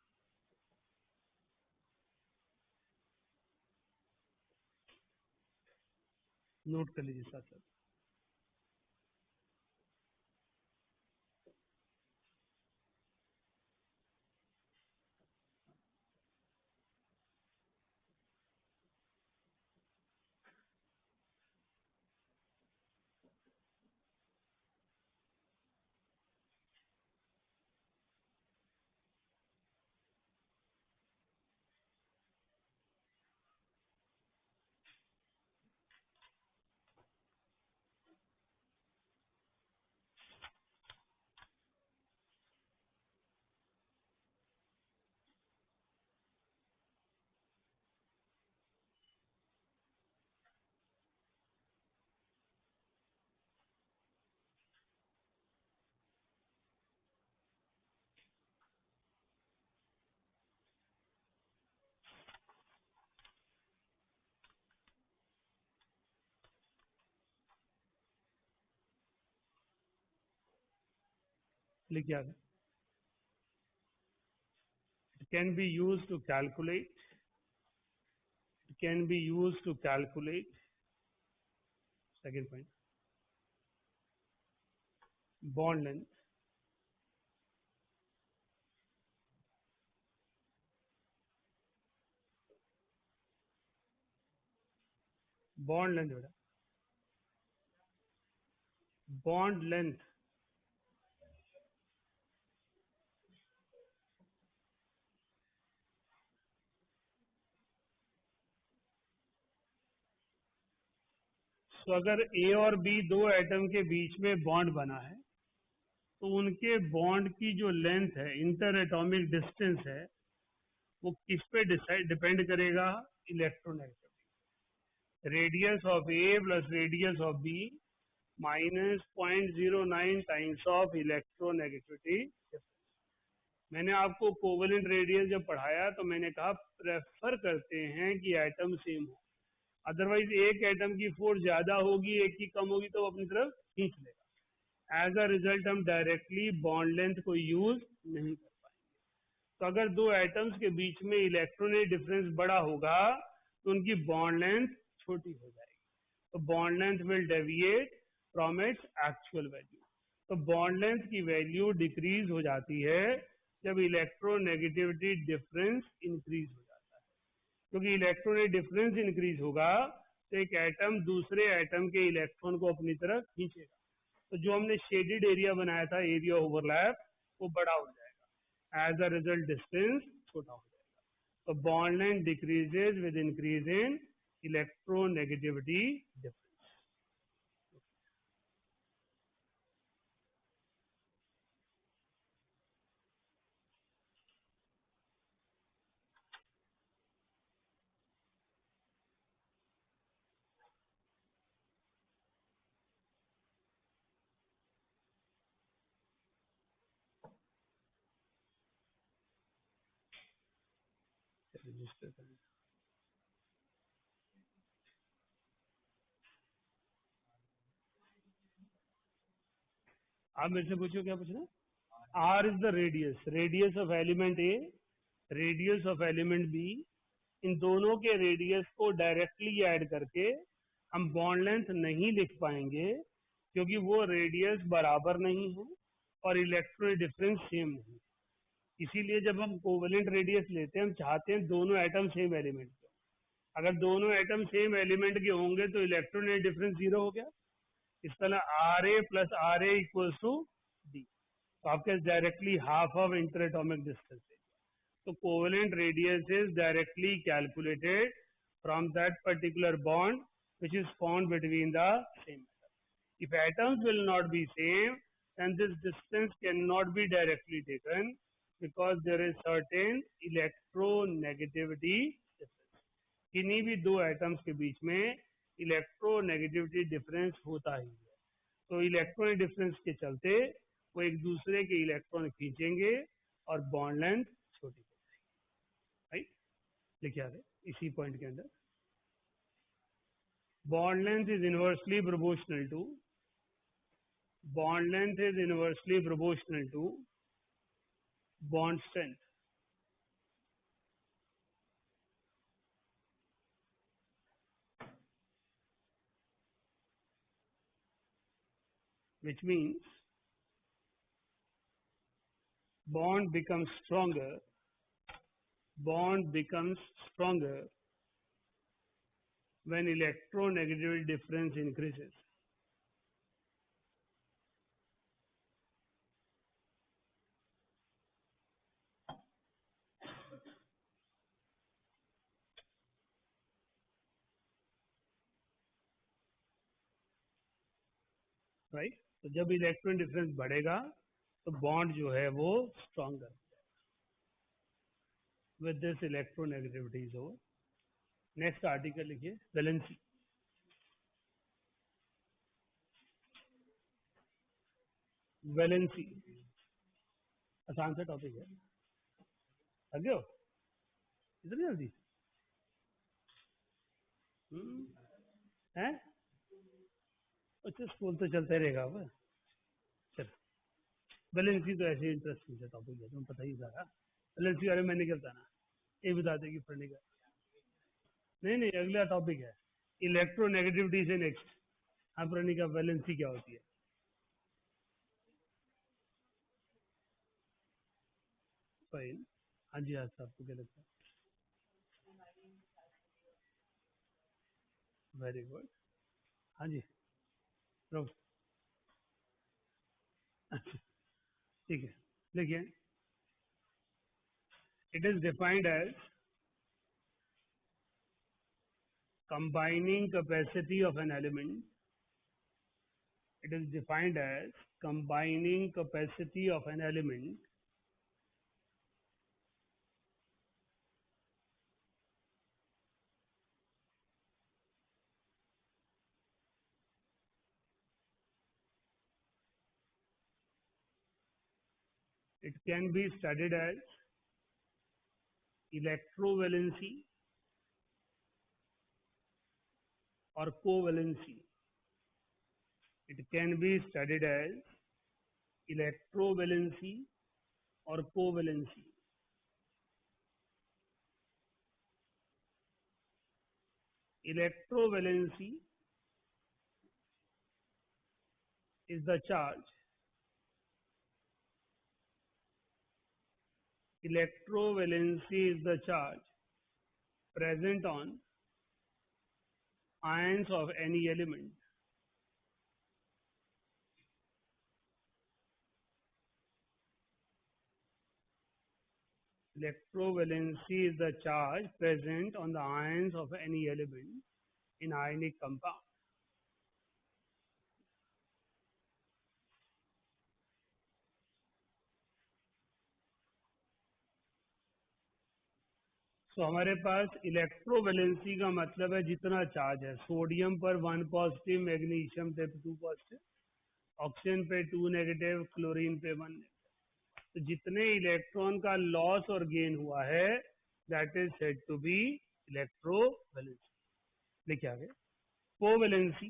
Note कर लीजिए साथ साथ। लिखिए आगे। It can be used to calculate. It can be used to calculate. Second point. Bond length. Bond length बेटा। Bond length. तो अगर ए और बी दो एटम के बीच में बॉन्ड बना है तो उनके बॉन्ड की जो लेंथ है, इंटर एटॉमिक डिस्टेंस है, वो किस पे डिपेंड करेगा? Electronegativity. Radius of A plus radius of B minus 0.09 times of electronegativity. मैंने आपको कोवेलेंट रेडियस जब पढ़ाया तो मैंने कहा प्रेफर करते हैं कि एटम सेम हो, अदरवाइज एक एटम की फोर्स ज्यादा होगी एक की कम होगी तो वो अपनी तरफ खींच लेगा। एज अ रिजल्ट हम डायरेक्टली बॉन्ड लेंथ को यूज नहीं कर पाएंगे। तो अगर दो एटम्स के बीच में इलेक्ट्रॉनिक डिफरेंस बड़ा होगा तो उनकी बॉन्ड लेंथ छोटी हो जाएगी, तो bond length will deviate from its actual value. तो बॉन्ड लेंथ की वैल्यू डिक्रीज हो जाती है जब इलेक्ट्रोनेगेटिविटी डिफरेंस इंक्रीज हो जाता है, क्योंकि इलेक्ट्रॉनिक डिफरेंस इंक्रीज होगा तो एक एटम दूसरे एटम के इलेक्ट्रॉन को अपनी तरफ खींचेगा, तो जो हमने शेडेड एरिया बनाया था एरिया ओवरलैप वो बड़ा हो जाएगा, एज अ रिजल्ट डिस्टेंस छोटा हो जाएगा। तो bond length decreases with increase in electronegativity difference. Register करें। आप मेरे से पूछो क्या पूछना? R is the radius, radius of element A, radius of element B, इन दोनों के रेडियस को डायरेक्टली ऐड करके हम बॉन्ड लेंथ नहीं लिख पाएंगे क्योंकि वो रेडियस बराबर नहीं है और इलेक्ट्रॉनिक डिफरेंस सेम नहीं। इसीलिए जब हम कोवेलेंट रेडियस लेते हैं हम चाहते हैं दोनों एटम सेम एलिमेंट के हों। अगर दोनों एटम सेम एलिमेंट के होंगे तो इलेक्ट्रॉनिक डिफरेंस जीरो हो गया। इस तरह R A plus R A equals to D, तो आपके directly half of inter atomic distance है। So covalent radius is directly calculated from that particular bond which is found between the same atom. If atoms will not be same, then this distance cannot be directly taken because there is certain electronegativity difference. किन्हीं भी दो atoms के बीच में electronegativity difference होता ही है, तो electronic difference के चलते वो एक दूसरे के इलेक्ट्रॉन खींचेंगे और बॉन्ड लेंथ छोटी, राइट? लिखा है इसी पॉइंट के अंदर bond length is inversely proportional to, bond length is inversely proportional to bond strength. which means bond becomes stronger, bond becomes stronger when electronegativity difference increases. Right? तो जब electron difference बढ़ेगा तो bond जो है वो stronger. With this electronegativity is over. Next article लिखिए, valency. Valency आसान सा टॉपिक है, लगे हो इतनी जल्दी? है अच्छा, स्कूल तो चलता ही रहेगा अब। चलो, वैलेंसी तो ऐसे इंटरेस्टिंग सा टॉपिक है, तुम्हें पता ही सारा। वैलेंसी बारे में मैंने क्या बताना, ये बता देगी पढ़ने का। नहीं नहीं, अगला टॉपिक है इलेक्ट्रोनेगेटिविटी से नेक्स्ट। हाँ, पढ़ने का वैलेंसी क्या होती है। फाइन। हाँ जी, हाँ आपको क्या लगता है? Very good. हाँ जी, रोक। अच्छा, ठीक है, देखिए, it is defined as combining capacity of an element. It is defined as combining capacity of an element It can be studied as electrovalency or covalency. It can be studied as electrovalency or covalency. Electrovalency is the charge. Electrovalency is the charge present on ions of any element. Electrovalency is the charge present on the ions of any element in ionic compound. तो हमारे पास electrovalency का मतलब है जितना charge है, sodium पर 1 positive, magnesium पे 2 positive, oxygen पे 2 नेगेटिव, क्लोरीन पे 1 नेगेटिव। तो जितने इलेक्ट्रॉन का लॉस और गेन हुआ है that is said to be electrovalency. लिखे आगे। Covalency,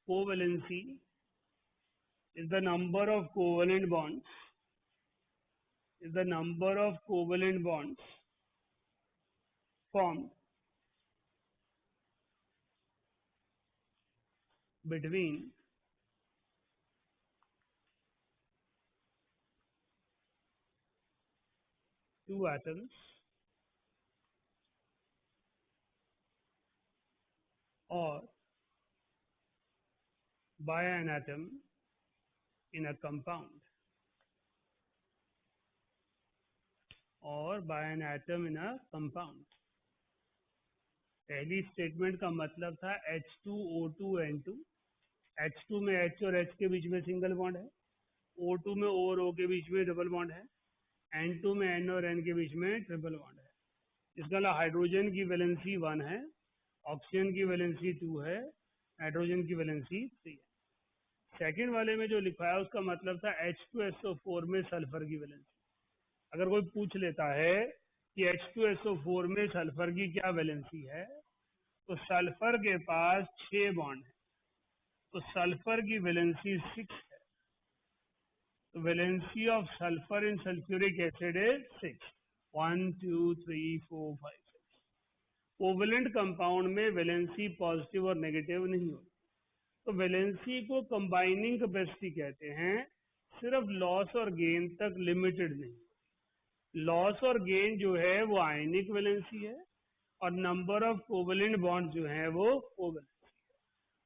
covalency is the number of covalent bonds, is the number of covalent bonds formed between two atoms or by an atom in a compound, or by an atom in a compound। पहली statement का मतलब था H2O2N2। H2 में H और H के बीच में single bond है, O2 में O और O के बीच में डबल बॉन्ड है, N2 में N और N के बीच में ट्रिपल बॉन्ड है। इसका मतलब हाइड्रोजन की वैलेंसी 1 है, ऑक्सीजन की वैलेंसी 2 है, नाइट्रोजन की वैलेंसी 3 है। सेकंड वाले में जो लिखा है उसका मतलब था H2SO4 में सल्फर की वैलेंसी। अगर कोई पूछ लेता है कि H2SO4 में सल्फर की क्या वैलेंसी है, तो सल्फर के पास 6 बॉन्ड है, तो सल्फर की वैलेंसी 6 है। तो valency of sulphur in sulphuric acid is 6, 1 2 3 4 5 6। Covalent compound में वैलेंसी पॉजिटिव और नेगेटिव नहीं होती, तो वैलेंसी को कंबाइनिंग कैपेसिटी कहते हैं, सिर्फ लॉस और गेन तक लिमिटेड नहीं। लॉस और गेन जो है वो आयनिक वैलेंसी है और नंबर ऑफ कोवलेंट बॉन्ड जो है वो कोवलेंसी है।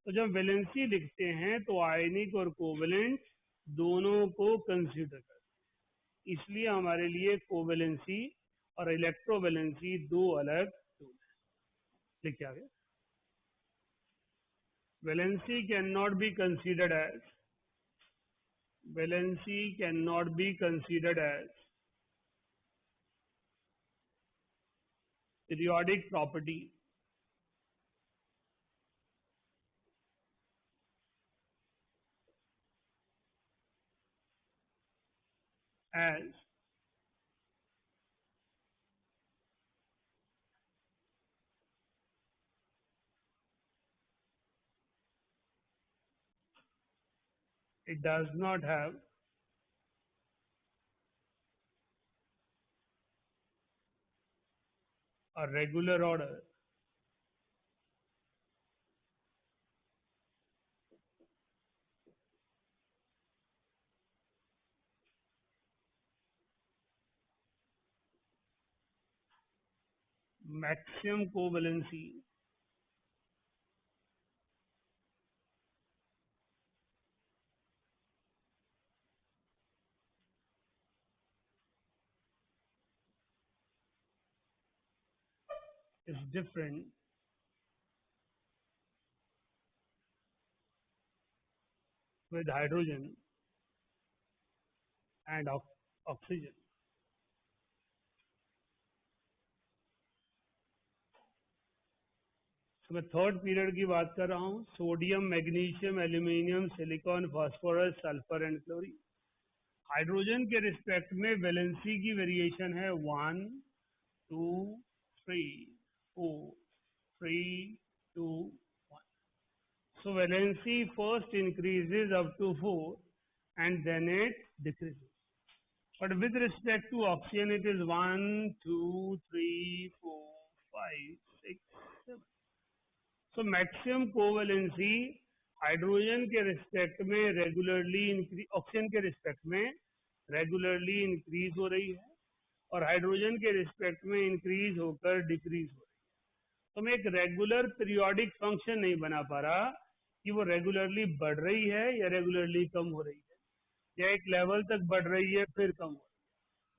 तो जब वैलेंसी लिखते हैं तो आयनिक और कोवलेंट दोनों को कंसीडर करते हैं, इसलिए हमारे लिए कोवैलेंसी और इलेक्ट्रोवैलेंसी दो अलग टूल है। लिखिए आगे। Valency can not be considered as, valency can not be considered as periodic property as it does not have a regular order maximum covalency is different with hydrogen and oxygen। तो मैं third period की बात कर रहा हूँ. Sodium, magnesium, aluminium, silicon, phosphorus, sulphur and chlorine. Hydrogen के respect में valency की वेरिएशन है 1 2 3 4 3 2 1. So valency first increases up to 4 and then it decreases. But with respect to oxygen, it is 1, 2, 3, 4, 5, 6, 7. So maximum covalency hydrogen के respect में regularly oxygen के respect में regularly increase हो रही है और हाइड्रोजन के रिस्पेक्ट में इंक्रीज होकर डिक्रीज हो रही है. तो मैं एक रेगुलर पीरियोडिक फंक्शन नहीं बना पा रहा कि वो रेगुलरली बढ़ रही है या रेगुलरली कम हो रही है या एक लेवल तक बढ़ रही है फिर कम हो रही है.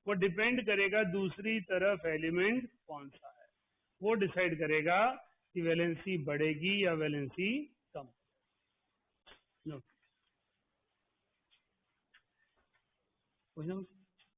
वो डिपेंड करेगा दूसरी तरफ एलिमेंट कौन सा है, वो डिसाइड करेगा कि वैलेंसी बढ़ेगी या वैलेंसी कम. नो